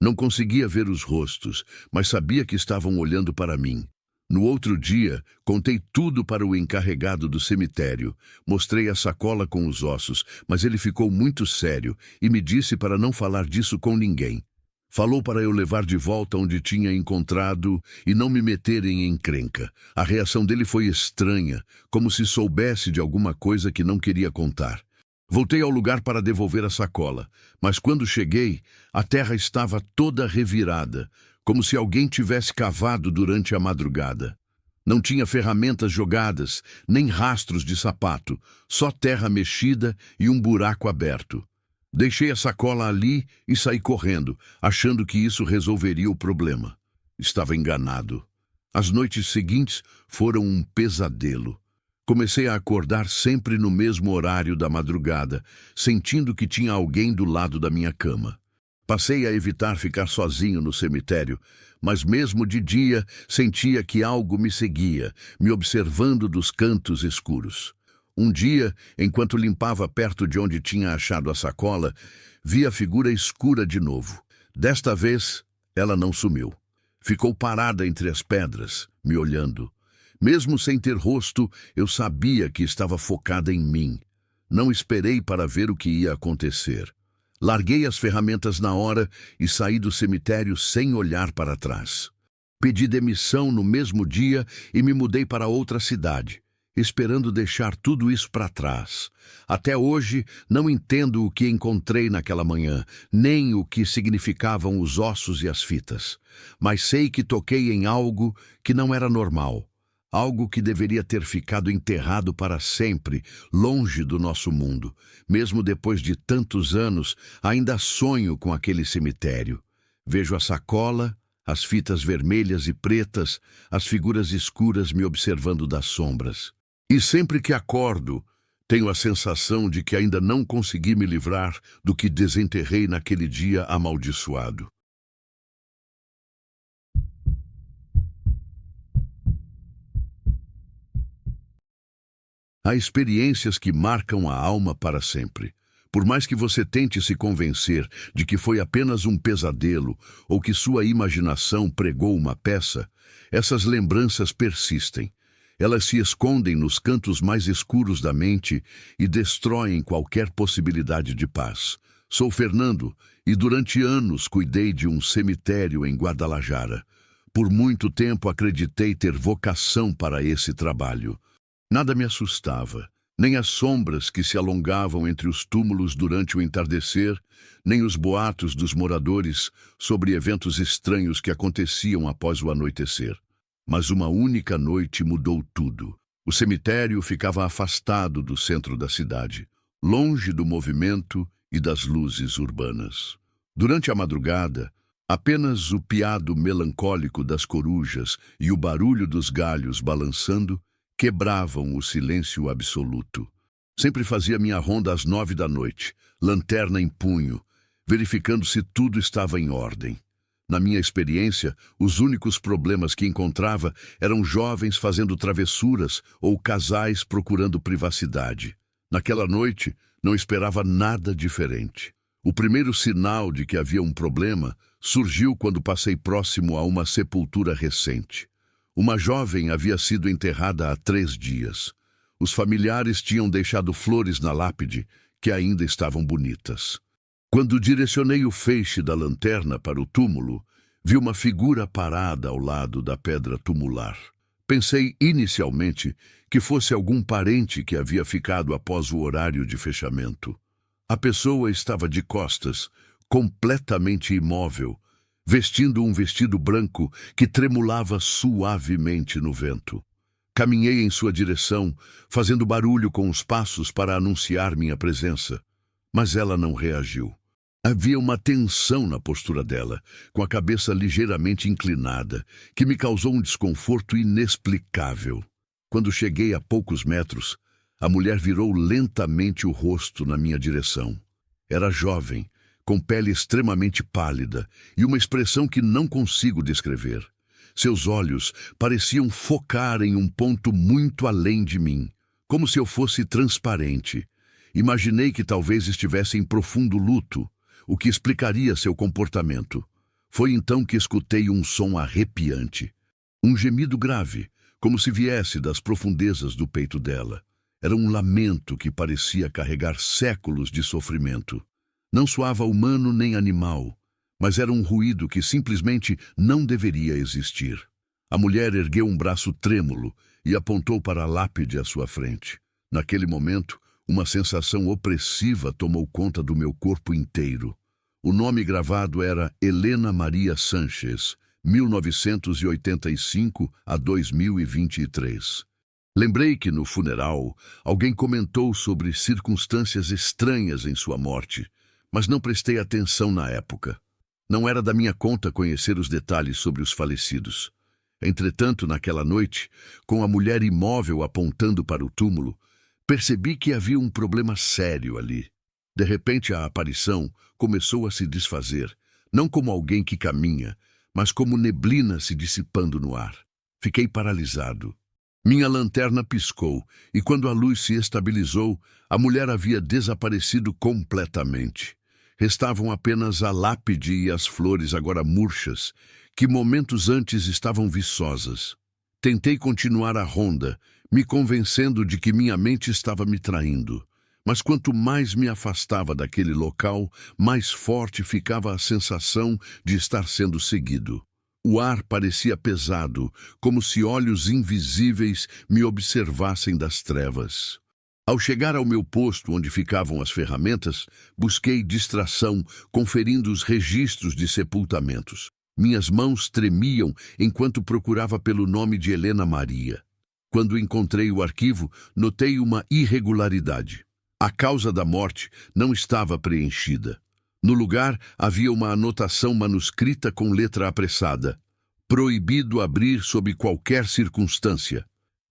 Não conseguia ver os rostos, mas sabia que estavam olhando para mim. No outro dia, contei tudo para o encarregado do cemitério. Mostrei a sacola com os ossos, mas ele ficou muito sério e me disse para não falar disso com ninguém. Falou para eu levar de volta onde tinha encontrado e não me meter em encrenca. A reação dele foi estranha, como se soubesse de alguma coisa que não queria contar. Voltei ao lugar para devolver a sacola, mas quando cheguei, a terra estava toda revirada, como se alguém tivesse cavado durante a madrugada. Não tinha ferramentas jogadas, nem rastros de sapato, só terra mexida e um buraco aberto. Deixei a sacola ali e saí correndo, achando que isso resolveria o problema. Estava enganado. As noites seguintes foram um pesadelo. Comecei a acordar sempre no mesmo horário da madrugada, sentindo que tinha alguém do lado da minha cama. Passei a evitar ficar sozinho no cemitério, mas mesmo de dia sentia que algo me seguia, me observando dos cantos escuros. Um dia, enquanto limpava perto de onde tinha achado a sacola, vi a figura escura de novo. Desta vez, ela não sumiu. Ficou parada entre as pedras, me olhando. Mesmo sem ter rosto, eu sabia que estava focada em mim. Não esperei para ver o que ia acontecer. Larguei as ferramentas na hora e saí do cemitério sem olhar para trás. Pedi demissão no mesmo dia e me mudei para outra cidade, esperando deixar tudo isso para trás. Até hoje, não entendo o que encontrei naquela manhã, nem o que significavam os ossos e as fitas. Mas sei que toquei em algo que não era normal. Algo que deveria ter ficado enterrado para sempre, longe do nosso mundo. Mesmo depois de tantos anos, ainda sonho com aquele cemitério. Vejo a sacola, as fitas vermelhas e pretas, as figuras escuras me observando das sombras. E sempre que acordo, tenho a sensação de que ainda não consegui me livrar do que desenterrei naquele dia amaldiçoado. Há experiências que marcam a alma para sempre. Por mais que você tente se convencer de que foi apenas um pesadelo ou que sua imaginação pregou uma peça, essas lembranças persistem. Elas se escondem nos cantos mais escuros da mente e destroem qualquer possibilidade de paz. Sou Fernando e durante anos cuidei de um cemitério em Guadalajara. Por muito tempo acreditei ter vocação para esse trabalho. Nada me assustava, nem as sombras que se alongavam entre os túmulos durante o entardecer, nem os boatos dos moradores sobre eventos estranhos que aconteciam após o anoitecer. Mas uma única noite mudou tudo. O cemitério ficava afastado do centro da cidade, longe do movimento e das luzes urbanas. Durante a madrugada, apenas o piado melancólico das corujas e o barulho dos galhos balançando quebravam o silêncio absoluto. Sempre fazia minha ronda às 9 da noite, lanterna em punho, verificando se tudo estava em ordem. Na minha experiência, os únicos problemas que encontrava eram jovens fazendo travessuras ou casais procurando privacidade. Naquela noite, não esperava nada diferente. O primeiro sinal de que havia um problema surgiu quando passei próximo a uma sepultura recente. Uma jovem havia sido enterrada há 3 dias. Os familiares tinham deixado flores na lápide, que ainda estavam bonitas. Quando direcionei o feixe da lanterna para o túmulo, vi uma figura parada ao lado da pedra tumular. Pensei inicialmente que fosse algum parente que havia ficado após o horário de fechamento. A pessoa estava de costas, completamente imóvel, vestindo um vestido branco que tremulava suavemente no vento. Caminhei em sua direção, fazendo barulho com os passos para anunciar minha presença, mas ela não reagiu. Havia uma tensão na postura dela, com a cabeça ligeiramente inclinada, que me causou um desconforto inexplicável. Quando cheguei a poucos metros, a mulher virou lentamente o rosto na minha direção. Era jovem, com pele extremamente pálida e uma expressão que não consigo descrever. Seus olhos pareciam focar em um ponto muito além de mim, como se eu fosse transparente. Imaginei que talvez estivesse em profundo luto, o que explicaria seu comportamento. Foi então que escutei um som arrepiante. Um gemido grave, como se viesse das profundezas do peito dela. Era um lamento que parecia carregar séculos de sofrimento. Não soava humano nem animal, mas era um ruído que simplesmente não deveria existir. A mulher ergueu um braço trêmulo e apontou para a lápide à sua frente. Naquele momento, uma sensação opressiva tomou conta do meu corpo inteiro. O nome gravado era Helena Maria Sánchez, 1985 a 2023. Lembrei que no funeral alguém comentou sobre circunstâncias estranhas em sua morte, mas não prestei atenção na época. Não era da minha conta conhecer os detalhes sobre os falecidos. Entretanto, naquela noite, com a mulher imóvel apontando para o túmulo, percebi que havia um problema sério ali. De repente, a aparição começou a se desfazer, não como alguém que caminha, mas como neblina se dissipando no ar. Fiquei paralisado. Minha lanterna piscou, e quando a luz se estabilizou, a mulher havia desaparecido completamente. Restavam apenas a lápide e as flores agora murchas, que momentos antes estavam viçosas. Tentei continuar a ronda, me convencendo de que minha mente estava me traindo. Mas quanto mais me afastava daquele local, mais forte ficava a sensação de estar sendo seguido. O ar parecia pesado, como se olhos invisíveis me observassem das trevas. Ao chegar ao meu posto onde ficavam as ferramentas, busquei distração, conferindo os registros de sepultamentos. Minhas mãos tremiam enquanto procurava pelo nome de Helena Maria. Quando encontrei o arquivo, notei uma irregularidade. A causa da morte não estava preenchida. No lugar, havia uma anotação manuscrita com letra apressada. Proibido abrir sob qualquer circunstância.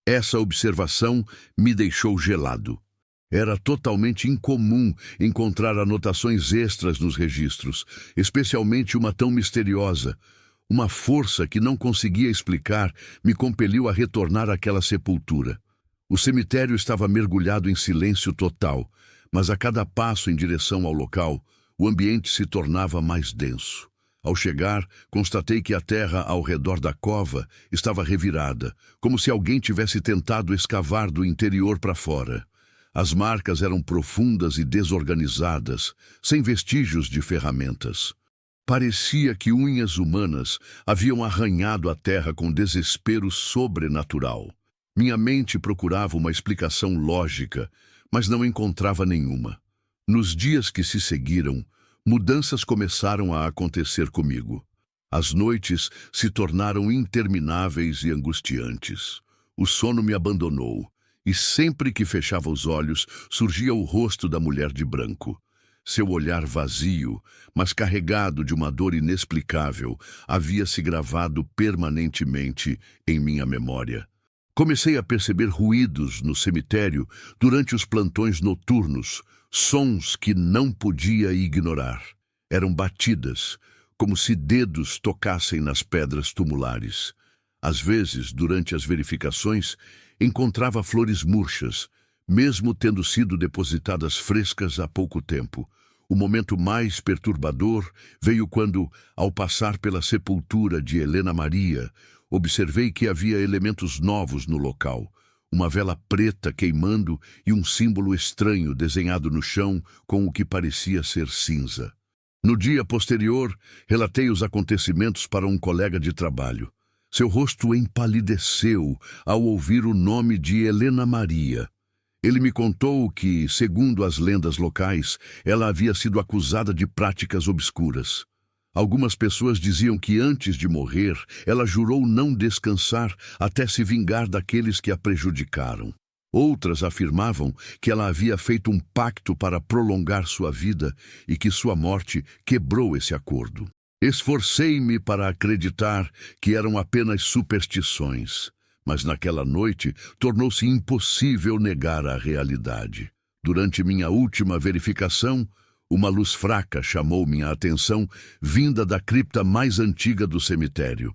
Essa observação me deixou gelado. Era totalmente incomum encontrar anotações extras nos registros, especialmente uma tão misteriosa. Uma força que não conseguia explicar me compeliu a retornar àquela sepultura. O cemitério estava mergulhado em silêncio total, mas a cada passo em direção ao local, o ambiente se tornava mais denso. Ao chegar, constatei que a terra ao redor da cova estava revirada, como se alguém tivesse tentado escavar do interior para fora. As marcas eram profundas e desorganizadas, sem vestígios de ferramentas. Parecia que unhas humanas haviam arranhado a terra com desespero sobrenatural. Minha mente procurava uma explicação lógica, mas não encontrava nenhuma. Nos dias que se seguiram, mudanças começaram a acontecer comigo. As noites se tornaram intermináveis e angustiantes. O sono me abandonou, e sempre que fechava os olhos, surgia o rosto da mulher de branco. Seu olhar vazio, mas carregado de uma dor inexplicável, havia se gravado permanentemente em minha memória. Comecei a perceber ruídos no cemitério durante os plantões noturnos, sons que não podia ignorar. Eram batidas, como se dedos tocassem nas pedras tumulares. Às vezes, durante as verificações, encontrava flores murchas, mesmo tendo sido depositadas frescas há pouco tempo. O momento mais perturbador veio quando, ao passar pela sepultura de Helena Maria, observei que havia elementos novos no local. Uma vela preta queimando e um símbolo estranho desenhado no chão com o que parecia ser cinza. No dia posterior, relatei os acontecimentos para um colega de trabalho. Seu rosto empalideceu ao ouvir o nome de Helena Maria. Ele me contou que, segundo as lendas locais, ela havia sido acusada de práticas obscuras. Algumas pessoas diziam que antes de morrer, ela jurou não descansar até se vingar daqueles que a prejudicaram. Outras afirmavam que ela havia feito um pacto para prolongar sua vida e que sua morte quebrou esse acordo. Esforcei-me para acreditar que eram apenas superstições, mas naquela noite tornou-se impossível negar a realidade. Durante minha última verificação, uma luz fraca chamou minha atenção, vinda da cripta mais antiga do cemitério.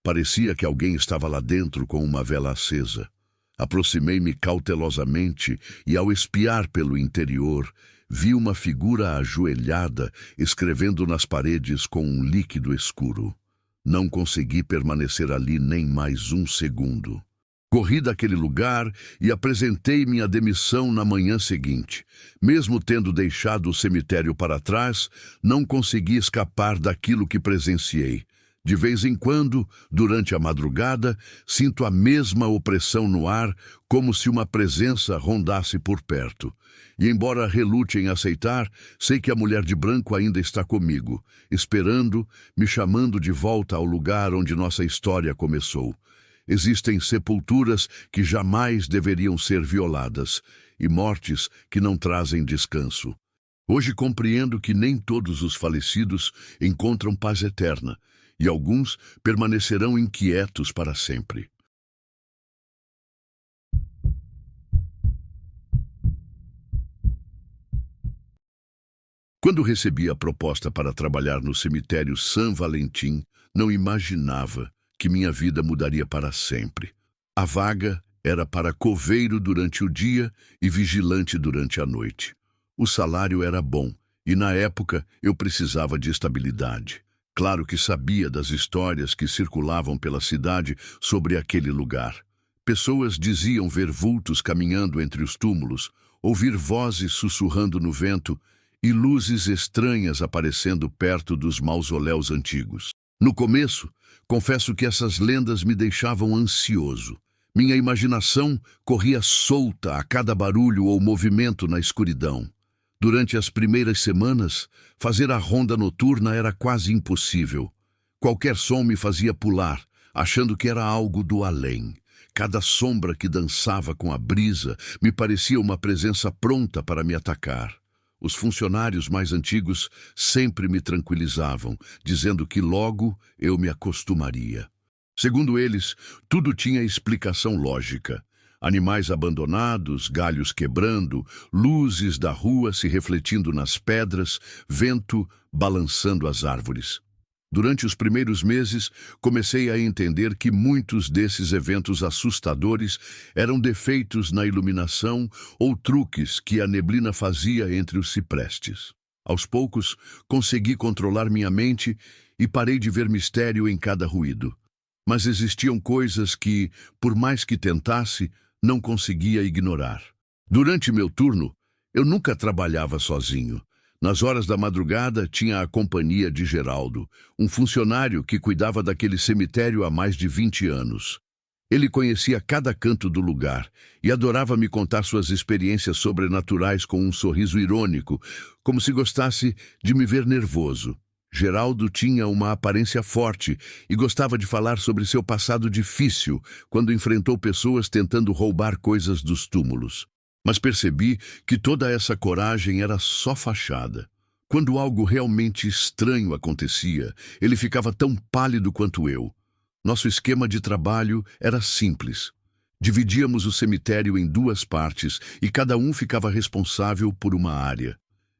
Parecia que alguém estava lá dentro com uma vela acesa. Aproximei-me cautelosamente e, ao espiar pelo interior, vi uma figura ajoelhada, escrevendo nas paredes com um líquido escuro. Não consegui permanecer ali nem mais um segundo. Corri daquele lugar e apresentei minha demissão na manhã seguinte. Mesmo tendo deixado o cemitério para trás, não consegui escapar daquilo que presenciei. De vez em quando, durante a madrugada, sinto a mesma opressão no ar, como se uma presença rondasse por perto. E embora relute em aceitar, sei que a mulher de branco ainda está comigo, esperando, me chamando de volta ao lugar onde nossa história começou. Existem sepulturas que jamais deveriam ser violadas e mortes que não trazem descanso. Hoje compreendo que nem todos os falecidos encontram paz eterna e alguns permanecerão inquietos para sempre. Quando recebi a proposta para trabalhar no cemitério San Valentim, não imaginava que minha vida mudaria para sempre. A vaga era para coveiro durante o dia e vigilante durante a noite. O salário era bom e, na época, eu precisava de estabilidade. Claro que sabia das histórias que circulavam pela cidade sobre aquele lugar. Pessoas diziam ver vultos caminhando entre os túmulos, ouvir vozes sussurrando no vento e luzes estranhas aparecendo perto dos mausoléus antigos. No começo, confesso que essas lendas me deixavam ansioso. Minha imaginação corria solta a cada barulho ou movimento na escuridão. Durante as primeiras semanas, fazer a ronda noturna era quase impossível. Qualquer som me fazia pular, achando que era algo do além. Cada sombra que dançava com a brisa me parecia uma presença pronta para me atacar. Os funcionários mais antigos sempre me tranquilizavam, dizendo que logo eu me acostumaria. Segundo eles, tudo tinha explicação lógica. Animais abandonados, galhos quebrando, luzes da rua se refletindo nas pedras, vento balançando as árvores. Durante os primeiros meses, comecei a entender que muitos desses eventos assustadores eram defeitos na iluminação ou truques que a neblina fazia entre os ciprestes. Aos poucos, consegui controlar minha mente e parei de ver mistério em cada ruído. Mas existiam coisas que, por mais que tentasse, não conseguia ignorar. Durante meu turno, eu nunca trabalhava sozinho. Nas horas da madrugada, tinha a companhia de Geraldo, um funcionário que cuidava daquele cemitério há mais de 20 anos. Ele conhecia cada canto do lugar e adorava me contar suas experiências sobrenaturais com um sorriso irônico, como se gostasse de me ver nervoso. Geraldo tinha uma aparência forte e gostava de falar sobre seu passado difícil, quando enfrentou pessoas tentando roubar coisas dos túmulos. Mas percebi que toda essa coragem era só fachada. Quando algo realmente estranho acontecia, ele ficava tão pálido quanto eu. Nosso esquema de trabalho era simples. Dividíamos o cemitério em 2 partes e cada um ficava responsável por uma área.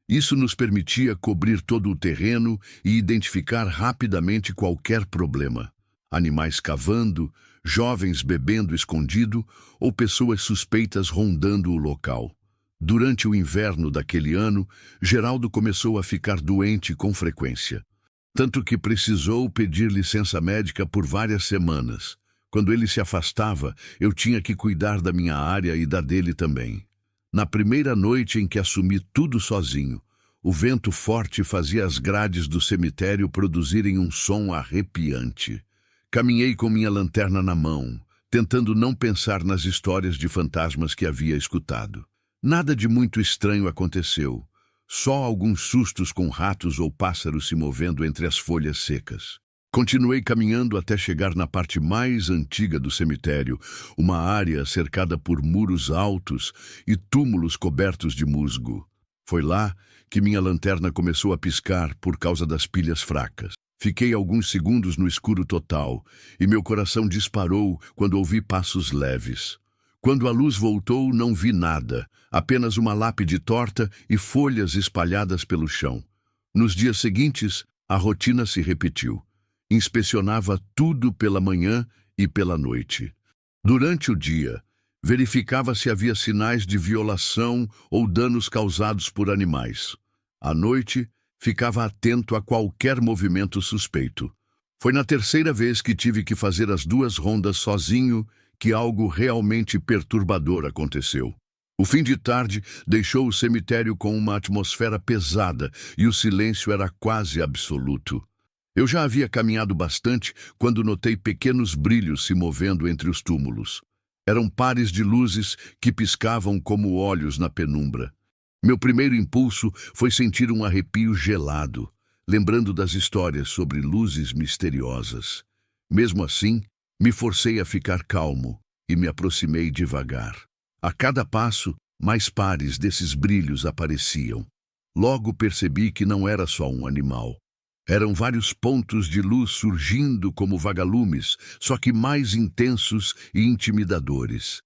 Isso nos permitia cobrir todo o terreno e identificar rapidamente qualquer problema. Animais cavando, jovens bebendo escondido ou pessoas suspeitas rondando o local. Durante o inverno daquele ano, Geraldo começou a ficar doente com frequência. Tanto que precisou pedir licença médica por várias semanas. Quando ele se afastava, eu tinha que cuidar da minha área e da dele também. Na primeira noite em que assumi tudo sozinho, o vento forte fazia as grades do cemitério produzirem um som arrepiante. Caminhei com minha lanterna na mão, tentando não pensar nas histórias de fantasmas que havia escutado. Nada de muito estranho aconteceu. Só alguns sustos com ratos ou pássaros se movendo entre as folhas secas. Continuei caminhando até chegar na parte mais antiga do cemitério, uma área cercada por muros altos e túmulos cobertos de musgo. Foi lá que minha lanterna começou a piscar por causa das pilhas fracas. Fiquei alguns segundos no escuro total e meu coração disparou quando ouvi passos leves. Quando a luz voltou, não vi nada, apenas uma lápide torta e folhas espalhadas pelo chão. Nos dias seguintes, a rotina se repetiu. Inspecionava tudo pela manhã e pela noite. Durante o dia, verificava se havia sinais de violação ou danos causados por animais. À noite, ficava atento a qualquer movimento suspeito. Foi na terceira vez que tive que fazer as 2 rondas sozinho que algo realmente perturbador aconteceu. O fim de tarde deixou o cemitério com uma atmosfera pesada e o silêncio era quase absoluto. Eu já havia caminhado bastante quando notei pequenos brilhos se movendo entre os túmulos. Eram pares de luzes que piscavam como olhos na penumbra. Meu primeiro impulso foi sentir um arrepio gelado, lembrando das histórias sobre luzes misteriosas. Mesmo assim, me forcei a ficar calmo e me aproximei devagar. A cada passo, mais pares desses brilhos apareciam. Logo percebi que não era só um animal. Eram vários pontos de luz surgindo como vagalumes, só que mais intensos e intimidadores.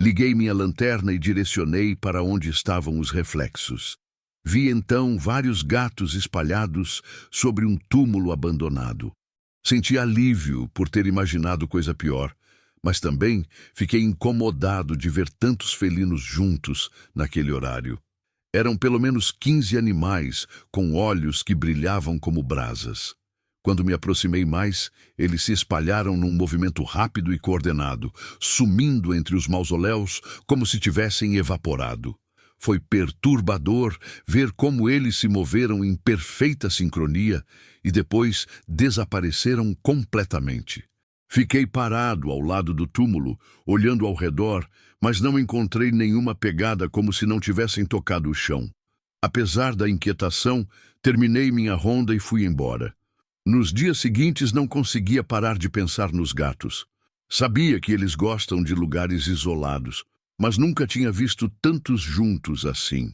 Liguei minha lanterna e direcionei para onde estavam os reflexos. Vi então vários gatos espalhados sobre um túmulo abandonado. Senti alívio por ter imaginado coisa pior, mas também fiquei incomodado de ver tantos felinos juntos naquele horário. Eram pelo menos 15 animais com olhos que brilhavam como brasas. Quando me aproximei mais, eles se espalharam num movimento rápido e coordenado, sumindo entre os mausoléus como se tivessem evaporado. Foi perturbador ver como eles se moveram em perfeita sincronia e depois desapareceram completamente. Fiquei parado ao lado do túmulo, olhando ao redor, mas não encontrei nenhuma pegada como se não tivessem tocado o chão. Apesar da inquietação, terminei minha ronda e fui embora. Nos dias seguintes não conseguia parar de pensar nos gatos. Sabia que eles gostam de lugares isolados, mas nunca tinha visto tantos juntos assim.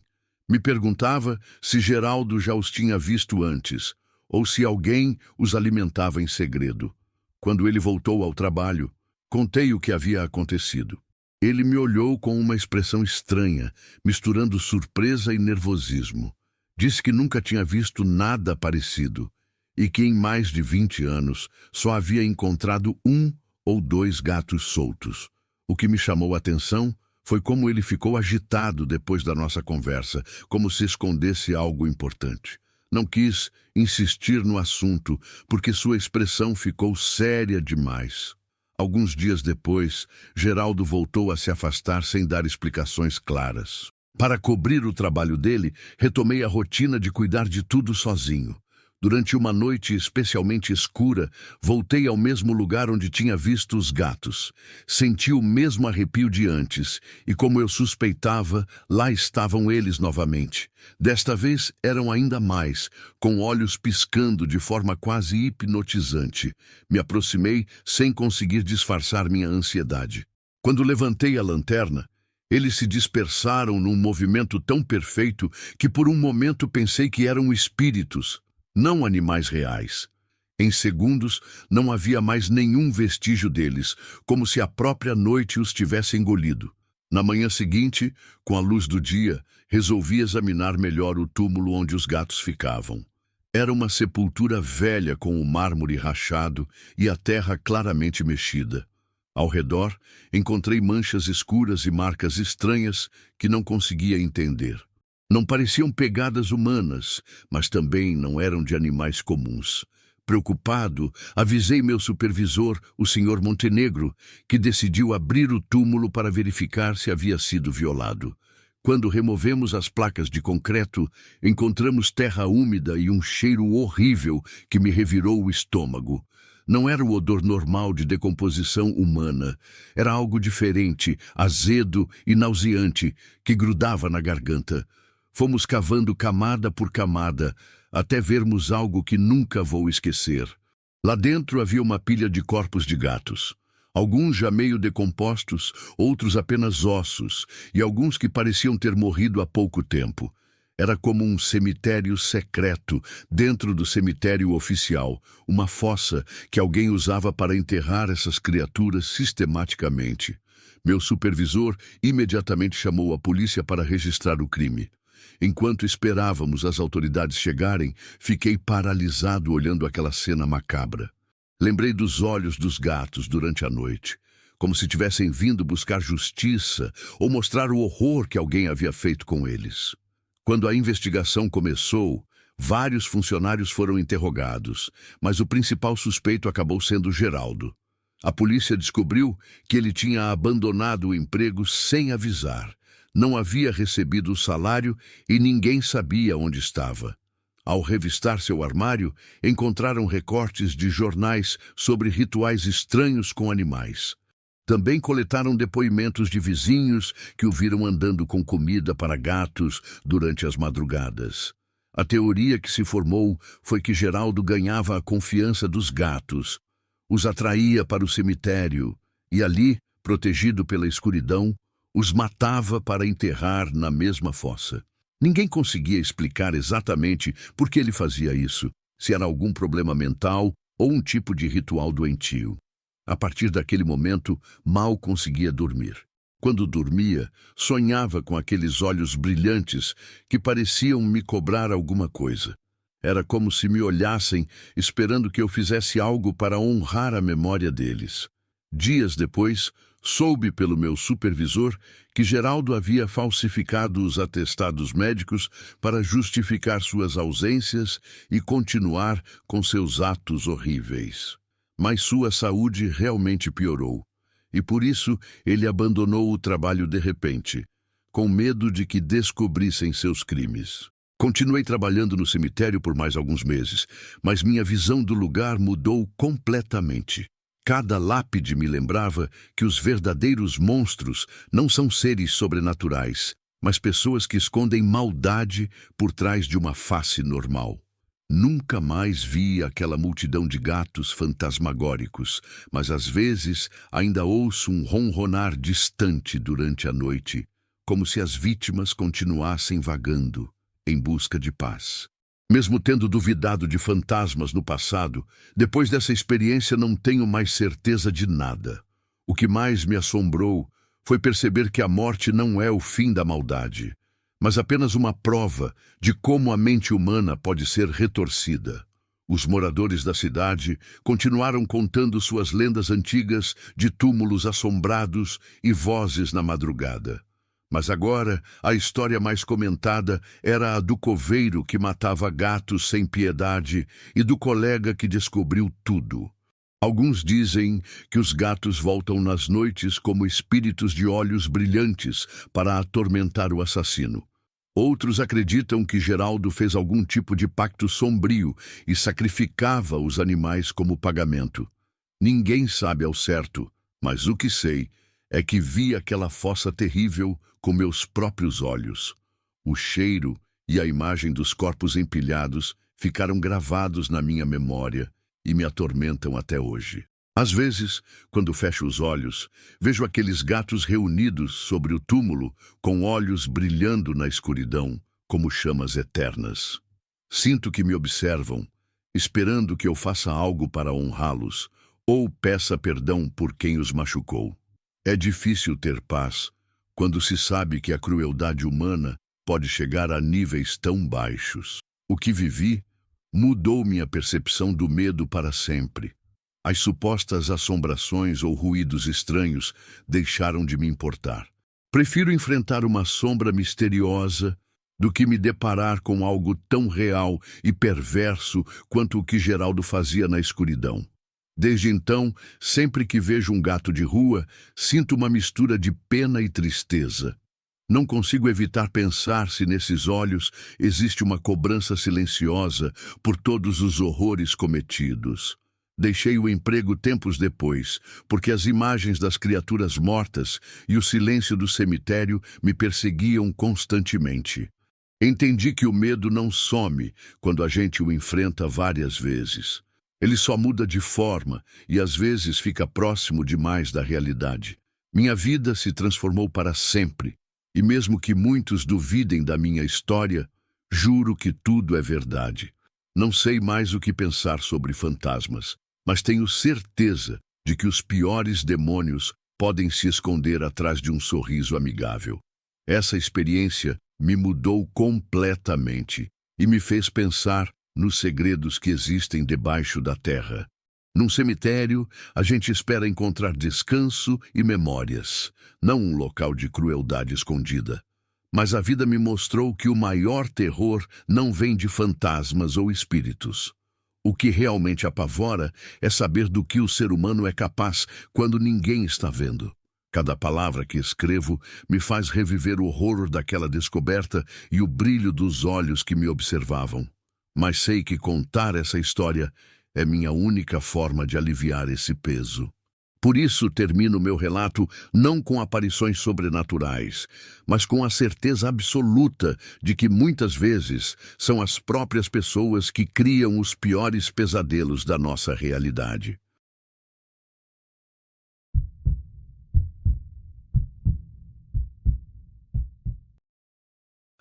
Me perguntava se Geraldo já os tinha visto antes, ou se alguém os alimentava em segredo. Quando ele voltou ao trabalho, contei o que havia acontecido. Ele me olhou com uma expressão estranha, misturando surpresa e nervosismo. Disse que nunca tinha visto nada parecido e que em mais de 20 anos só havia encontrado 1 ou 2 gatos soltos. O que me chamou a atenção foi como ele ficou agitado depois da nossa conversa, como se escondesse algo importante. Não quis insistir no assunto, porque sua expressão ficou séria demais. Alguns dias depois, Geraldo voltou a se afastar sem dar explicações claras. Para cobrir o trabalho dele, retomei a rotina de cuidar de tudo sozinho. Durante uma noite especialmente escura, voltei ao mesmo lugar onde tinha visto os gatos. Senti o mesmo arrepio de antes, e como eu suspeitava, lá estavam eles novamente. Desta vez eram ainda mais, com olhos piscando de forma quase hipnotizante. Me aproximei sem conseguir disfarçar minha ansiedade. Quando levantei a lanterna, eles se dispersaram num movimento tão perfeito que por um momento pensei que eram espíritos, não animais reais. Em segundos, não havia mais nenhum vestígio deles, como se a própria noite os tivesse engolido. Na manhã seguinte, com a luz do dia, resolvi examinar melhor o túmulo onde os gatos ficavam. Era uma sepultura velha com o mármore rachado e a terra claramente mexida. Ao redor, encontrei manchas escuras e marcas estranhas que não conseguia entender. Não pareciam pegadas humanas, mas também não eram de animais comuns. Preocupado, avisei meu supervisor, o Sr. Montenegro, que decidiu abrir o túmulo para verificar se havia sido violado. Quando removemos as placas de concreto, encontramos terra úmida e um cheiro horrível que me revirou o estômago. Não era o odor normal de decomposição humana. Era algo diferente, azedo e nauseante, que grudava na garganta. Fomos cavando camada por camada, até vermos algo que nunca vou esquecer. Lá dentro havia uma pilha de corpos de gatos. Alguns já meio decompostos, outros apenas ossos, e alguns que pareciam ter morrido há pouco tempo. Era como um cemitério secreto dentro do cemitério oficial, uma fossa que alguém usava para enterrar essas criaturas sistematicamente. Meu supervisor imediatamente chamou a polícia para registrar o crime. Enquanto esperávamos as autoridades chegarem, fiquei paralisado olhando aquela cena macabra. Lembrei dos olhos dos gatos durante a noite, como se tivessem vindo buscar justiça ou mostrar o horror que alguém havia feito com eles. Quando a investigação começou, vários funcionários foram interrogados, mas o principal suspeito acabou sendo Geraldo. A polícia descobriu que ele tinha abandonado o emprego sem avisar. Não havia recebido o salário e ninguém sabia onde estava. Ao revistar seu armário, encontraram recortes de jornais sobre rituais estranhos com animais. Também coletaram depoimentos de vizinhos que o viram andando com comida para gatos durante as madrugadas. A teoria que se formou foi que Geraldo ganhava a confiança dos gatos, os atraía para o cemitério e ali, protegido pela escuridão, os matava para enterrar na mesma fossa. Ninguém conseguia explicar exatamente por que ele fazia isso, se era algum problema mental ou um tipo de ritual doentio. A partir daquele momento, mal conseguia dormir. Quando dormia, sonhava com aqueles olhos brilhantes que pareciam me cobrar alguma coisa. Era como se me olhassem, esperando que eu fizesse algo para honrar a memória deles. Dias depois, soube pelo meu supervisor que Geraldo havia falsificado os atestados médicos para justificar suas ausências e continuar com seus atos horríveis. Mas sua saúde realmente piorou, e por isso ele abandonou o trabalho de repente, com medo de que descobrissem seus crimes. Continuei trabalhando no cemitério por mais alguns meses, mas minha visão do lugar mudou completamente. Cada lápide me lembrava que os verdadeiros monstros não são seres sobrenaturais, mas pessoas que escondem maldade por trás de uma face normal. Nunca mais vi aquela multidão de gatos fantasmagóricos, mas às vezes ainda ouço um ronronar distante durante a noite, como se as vítimas continuassem vagando em busca de paz. Mesmo tendo duvidado de fantasmas no passado, depois dessa experiência não tenho mais certeza de nada. O que mais me assombrou foi perceber que a morte não é o fim da maldade, mas apenas uma prova de como a mente humana pode ser retorcida. Os moradores da cidade continuaram contando suas lendas antigas de túmulos assombrados e vozes na madrugada. Mas agora, a história mais comentada era a do coveiro que matava gatos sem piedade e do colega que descobriu tudo. Alguns dizem que os gatos voltam nas noites como espíritos de olhos brilhantes para atormentar o assassino. Outros acreditam que Geraldo fez algum tipo de pacto sombrio e sacrificava os animais como pagamento. Ninguém sabe ao certo, mas o que sei é que vi aquela fossa terrível com meus próprios olhos. O cheiro e a imagem dos corpos empilhados ficaram gravados na minha memória e me atormentam até hoje. Às vezes, quando fecho os olhos, vejo aqueles gatos reunidos sobre o túmulo, com olhos brilhando na escuridão, como chamas eternas. Sinto que me observam, esperando que eu faça algo para honrá-los, ou peça perdão por quem os machucou. É difícil ter paz quando se sabe que a crueldade humana pode chegar a níveis tão baixos. O que vivi mudou minha percepção do medo para sempre. As supostas assombrações ou ruídos estranhos deixaram de me importar. Prefiro enfrentar uma sombra misteriosa do que me deparar com algo tão real e perverso quanto o que Geraldo fazia na escuridão. Desde então, sempre que vejo um gato de rua, sinto uma mistura de pena e tristeza. Não consigo evitar pensar se nesses olhos existe uma cobrança silenciosa por todos os horrores cometidos. Deixei o emprego tempos depois, porque as imagens das criaturas mortas e o silêncio do cemitério me perseguiam constantemente. Entendi que o medo não some quando a gente o enfrenta várias vezes. Ele só muda de forma e às vezes fica próximo demais da realidade. Minha vida se transformou para sempre. E mesmo que muitos duvidem da minha história, juro que tudo é verdade. Não sei mais o que pensar sobre fantasmas, mas tenho certeza de que os piores demônios podem se esconder atrás de um sorriso amigável. Essa experiência me mudou completamente e me fez pensar nos segredos que existem debaixo da terra. Num cemitério, a gente espera encontrar descanso e memórias, não um local de crueldade escondida. Mas a vida me mostrou que o maior terror não vem de fantasmas ou espíritos. O que realmente apavora é saber do que o ser humano é capaz quando ninguém está vendo. Cada palavra que escrevo me faz reviver o horror daquela descoberta e o brilho dos olhos que me observavam. Mas sei que contar essa história é minha única forma de aliviar esse peso. Por isso termino meu relato não com aparições sobrenaturais, mas com a certeza absoluta de que muitas vezes são as próprias pessoas que criam os piores pesadelos da nossa realidade.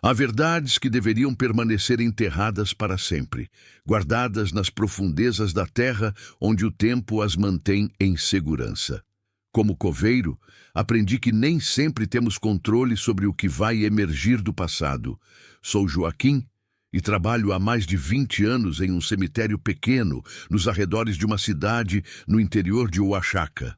Há verdades que deveriam permanecer enterradas para sempre, guardadas nas profundezas da terra onde o tempo as mantém em segurança. Como coveiro, aprendi que nem sempre temos controle sobre o que vai emergir do passado. Sou Joaquim e trabalho há mais de 20 anos em um cemitério pequeno, nos arredores de uma cidade no interior de Oaxaca.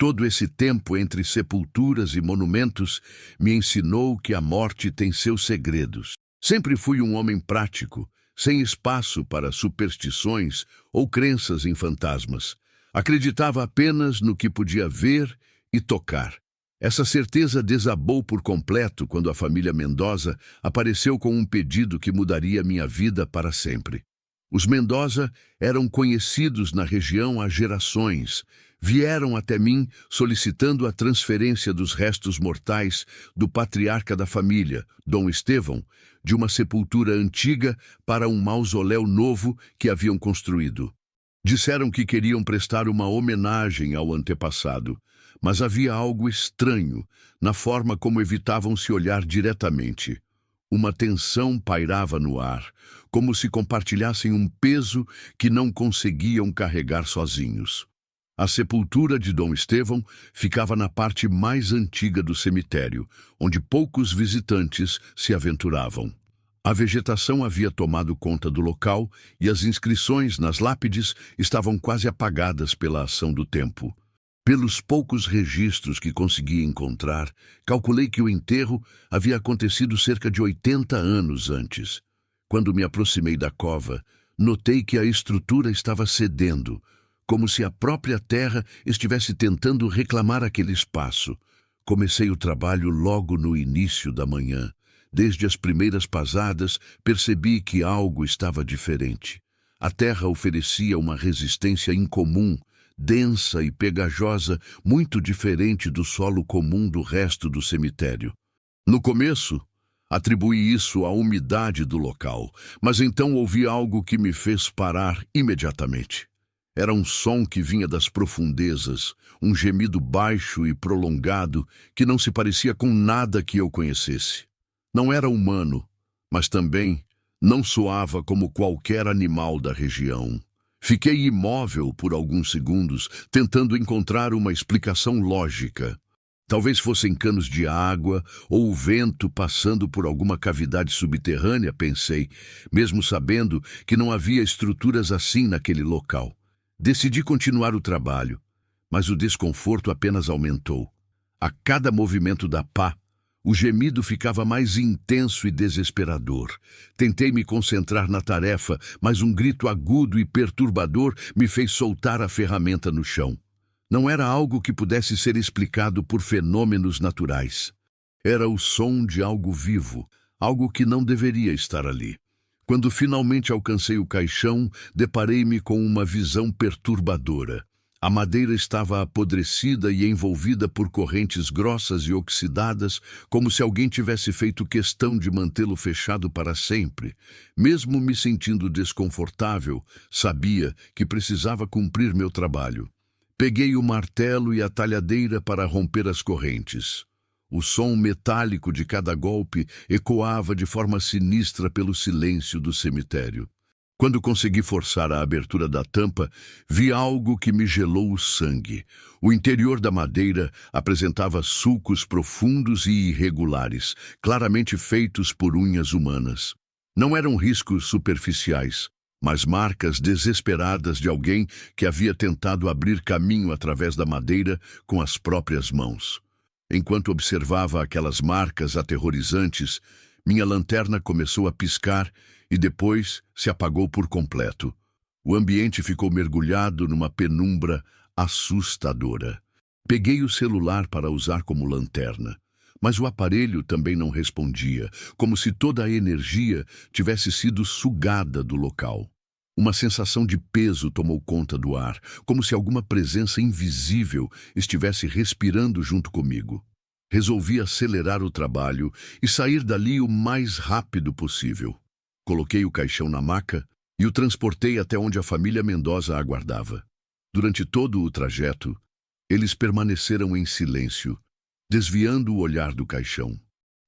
Todo esse tempo entre sepulturas e monumentos me ensinou que a morte tem seus segredos. Sempre fui um homem prático, sem espaço para superstições ou crenças em fantasmas. Acreditava apenas no que podia ver e tocar. Essa certeza desabou por completo quando a família Mendoza apareceu com um pedido que mudaria minha vida para sempre. Os Mendoza eram conhecidos na região há gerações. Vieram até mim solicitando a transferência dos restos mortais do patriarca da família, Dom Estevão, de uma sepultura antiga para um mausoléu novo que haviam construído. Disseram que queriam prestar uma homenagem ao antepassado, mas havia algo estranho na forma como evitavam se olhar diretamente. Uma tensão pairava no ar, como se compartilhassem um peso que não conseguiam carregar sozinhos. A sepultura de Dom Estevão ficava na parte mais antiga do cemitério, onde poucos visitantes se aventuravam. A vegetação havia tomado conta do local e as inscrições nas lápides estavam quase apagadas pela ação do tempo. Pelos poucos registros que consegui encontrar, calculei que o enterro havia acontecido cerca de 80 anos antes. Quando me aproximei da cova, notei que a estrutura estava cedendo, como se a própria terra estivesse tentando reclamar aquele espaço. Comecei o trabalho logo no início da manhã. Desde as primeiras pasadas, percebi que algo estava diferente. A terra oferecia uma resistência incomum, densa e pegajosa, muito diferente do solo comum do resto do cemitério. No começo, atribuí isso à umidade do local, mas então ouvi algo que me fez parar imediatamente. Era um som que vinha das profundezas, um gemido baixo e prolongado que não se parecia com nada que eu conhecesse. Não era humano, mas também não soava como qualquer animal da região. Fiquei imóvel por alguns segundos, tentando encontrar uma explicação lógica. Talvez fossem canos de água ou o vento passando por alguma cavidade subterrânea, pensei, mesmo sabendo que não havia estruturas assim naquele local. Decidi continuar o trabalho, mas o desconforto apenas aumentou. A cada movimento da pá, o gemido ficava mais intenso e desesperador. Tentei me concentrar na tarefa, mas um grito agudo e perturbador me fez soltar a ferramenta no chão. Não era algo que pudesse ser explicado por fenômenos naturais. Era o som de algo vivo, algo que não deveria estar ali. Quando finalmente alcancei o caixão, deparei-me com uma visão perturbadora. A madeira estava apodrecida e envolvida por correntes grossas e oxidadas, como se alguém tivesse feito questão de mantê-lo fechado para sempre. Mesmo me sentindo desconfortável, sabia que precisava cumprir meu trabalho. Peguei o martelo e a talhadeira para romper as correntes. O som metálico de cada golpe ecoava de forma sinistra pelo silêncio do cemitério. Quando consegui forçar a abertura da tampa, vi algo que me gelou o sangue. O interior da madeira apresentava sulcos profundos e irregulares, claramente feitos por unhas humanas. Não eram riscos superficiais, mas marcas desesperadas de alguém que havia tentado abrir caminho através da madeira com as próprias mãos. Enquanto observava aquelas marcas aterrorizantes, minha lanterna começou a piscar e depois se apagou por completo. O ambiente ficou mergulhado numa penumbra assustadora. Peguei o celular para usar como lanterna, mas o aparelho também não respondia, como se toda a energia tivesse sido sugada do local. Uma sensação de peso tomou conta do ar, como se alguma presença invisível estivesse respirando junto comigo. Resolvi acelerar o trabalho e sair dali o mais rápido possível. Coloquei o caixão na maca e o transportei até onde a família Mendoza aguardava. Durante todo o trajeto, eles permaneceram em silêncio, desviando o olhar do caixão.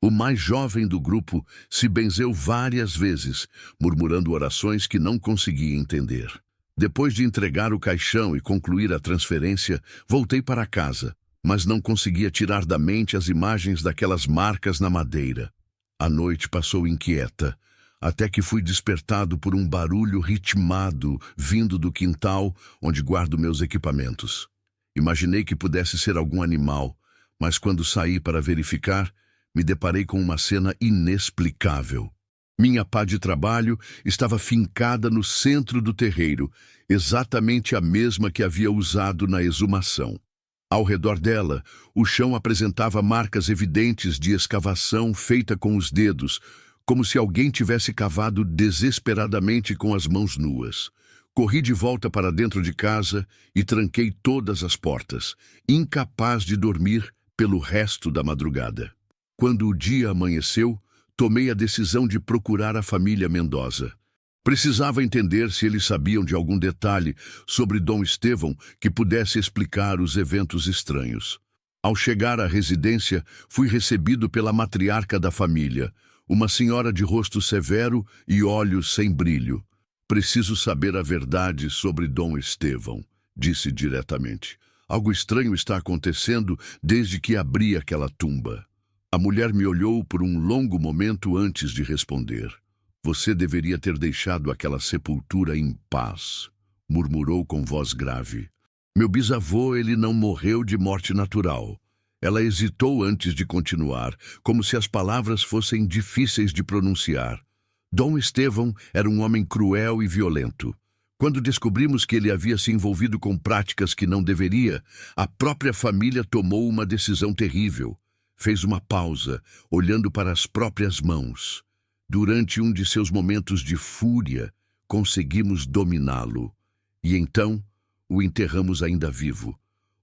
O mais jovem do grupo se benzeu várias vezes, murmurando orações que não conseguia entender. Depois de entregar o caixão e concluir a transferência, voltei para casa, mas não conseguia tirar da mente as imagens daquelas marcas na madeira. A noite passou inquieta, até que fui despertado por um barulho ritmado vindo do quintal onde guardo meus equipamentos. Imaginei que pudesse ser algum animal, mas quando saí para verificar, me deparei com uma cena inexplicável. Minha pá de trabalho estava fincada no centro do terreiro, exatamente a mesma que havia usado na exumação. Ao redor dela, o chão apresentava marcas evidentes de escavação feita com os dedos, como se alguém tivesse cavado desesperadamente com as mãos nuas. Corri de volta para dentro de casa e tranquei todas as portas, incapaz de dormir pelo resto da madrugada. Quando o dia amanheceu, tomei a decisão de procurar a família Mendoza. Precisava entender se eles sabiam de algum detalhe sobre Dom Estevão que pudesse explicar os eventos estranhos. Ao chegar à residência, fui recebido pela matriarca da família, uma senhora de rosto severo e olhos sem brilho. Preciso saber a verdade sobre Dom Estevão, disse diretamente. Algo estranho está acontecendo desde que abri aquela tumba. A mulher me olhou por um longo momento antes de responder. Você deveria ter deixado aquela sepultura em paz, murmurou com voz grave. Meu bisavô, ele não morreu de morte natural. Ela hesitou antes de continuar, como se as palavras fossem difíceis de pronunciar. Dom Estevão era um homem cruel e violento. Quando descobrimos que ele havia se envolvido com práticas que não deveria, a própria família tomou uma decisão terrível. Fez uma pausa, olhando para as próprias mãos. Durante um de seus momentos de fúria, conseguimos dominá-lo. E então, o enterramos ainda vivo.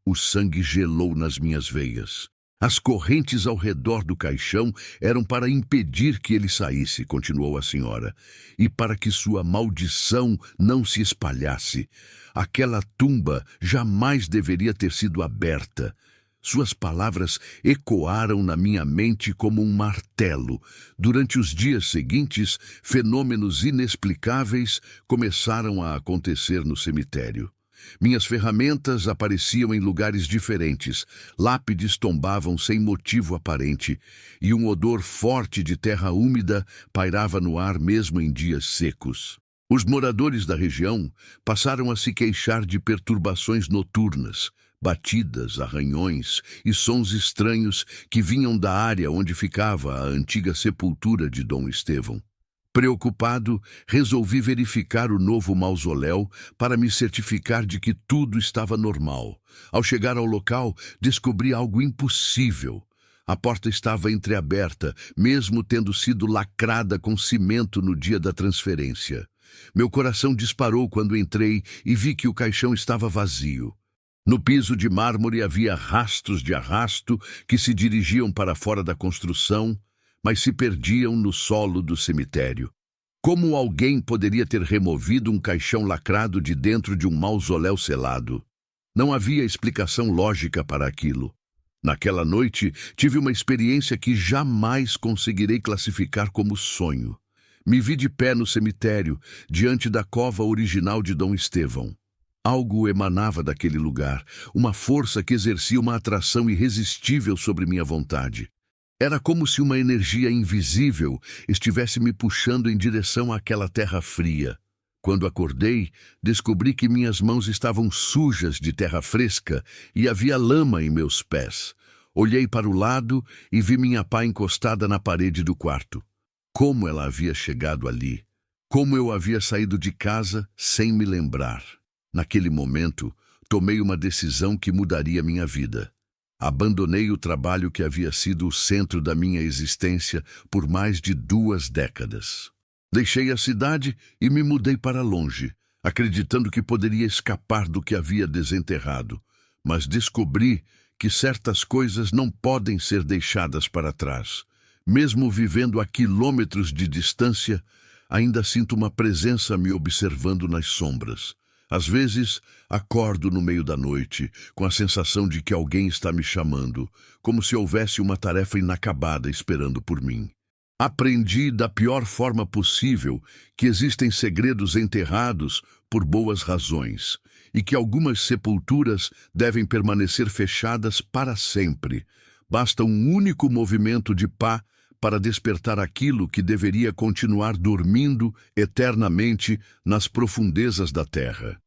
O sangue gelou nas minhas veias. As correntes ao redor do caixão eram para impedir que ele saísse, continuou a senhora, e para que sua maldição não se espalhasse. Aquela tumba jamais deveria ter sido aberta. Suas palavras ecoaram na minha mente como um martelo. Durante os dias seguintes, fenômenos inexplicáveis começaram a acontecer no cemitério. Minhas ferramentas apareciam em lugares diferentes, lápides tombavam sem motivo aparente, e um odor forte de terra úmida pairava no ar mesmo em dias secos. Os moradores da região passaram a se queixar de perturbações noturnas, batidas, arranhões e sons estranhos que vinham da área onde ficava a antiga sepultura de Dom Estevão. Preocupado, resolvi verificar o novo mausoléu para me certificar de que tudo estava normal. Ao chegar ao local, descobri algo impossível. A porta estava entreaberta, mesmo tendo sido lacrada com cimento no dia da transferência. Meu coração disparou quando entrei e vi que o caixão estava vazio. No piso de mármore havia rastros de arrasto que se dirigiam para fora da construção, mas se perdiam no solo do cemitério. Como alguém poderia ter removido um caixão lacrado de dentro de um mausoléu selado? Não havia explicação lógica para aquilo. Naquela noite, tive uma experiência que jamais conseguirei classificar como sonho. Me vi de pé no cemitério, diante da cova original de Dom Estevão. Algo emanava daquele lugar, uma força que exercia uma atração irresistível sobre minha vontade. Era como se uma energia invisível estivesse me puxando em direção àquela terra fria. Quando acordei, descobri que minhas mãos estavam sujas de terra fresca e havia lama em meus pés. Olhei para o lado e vi minha pá encostada na parede do quarto. Como ela havia chegado ali? Como eu havia saído de casa sem me lembrar? Naquele momento, tomei uma decisão que mudaria minha vida. Abandonei o trabalho que havia sido o centro da minha existência por mais de 2 décadas. Deixei a cidade e me mudei para longe, acreditando que poderia escapar do que havia desenterrado. Mas descobri que certas coisas não podem ser deixadas para trás. Mesmo vivendo a quilômetros de distância, ainda sinto uma presença me observando nas sombras. Às vezes, acordo no meio da noite, com a sensação de que alguém está me chamando, como se houvesse uma tarefa inacabada esperando por mim. Aprendi da pior forma possível que existem segredos enterrados por boas razões, e que algumas sepulturas devem permanecer fechadas para sempre. Basta um único movimento de pá para despertar aquilo que deveria continuar dormindo eternamente nas profundezas da terra.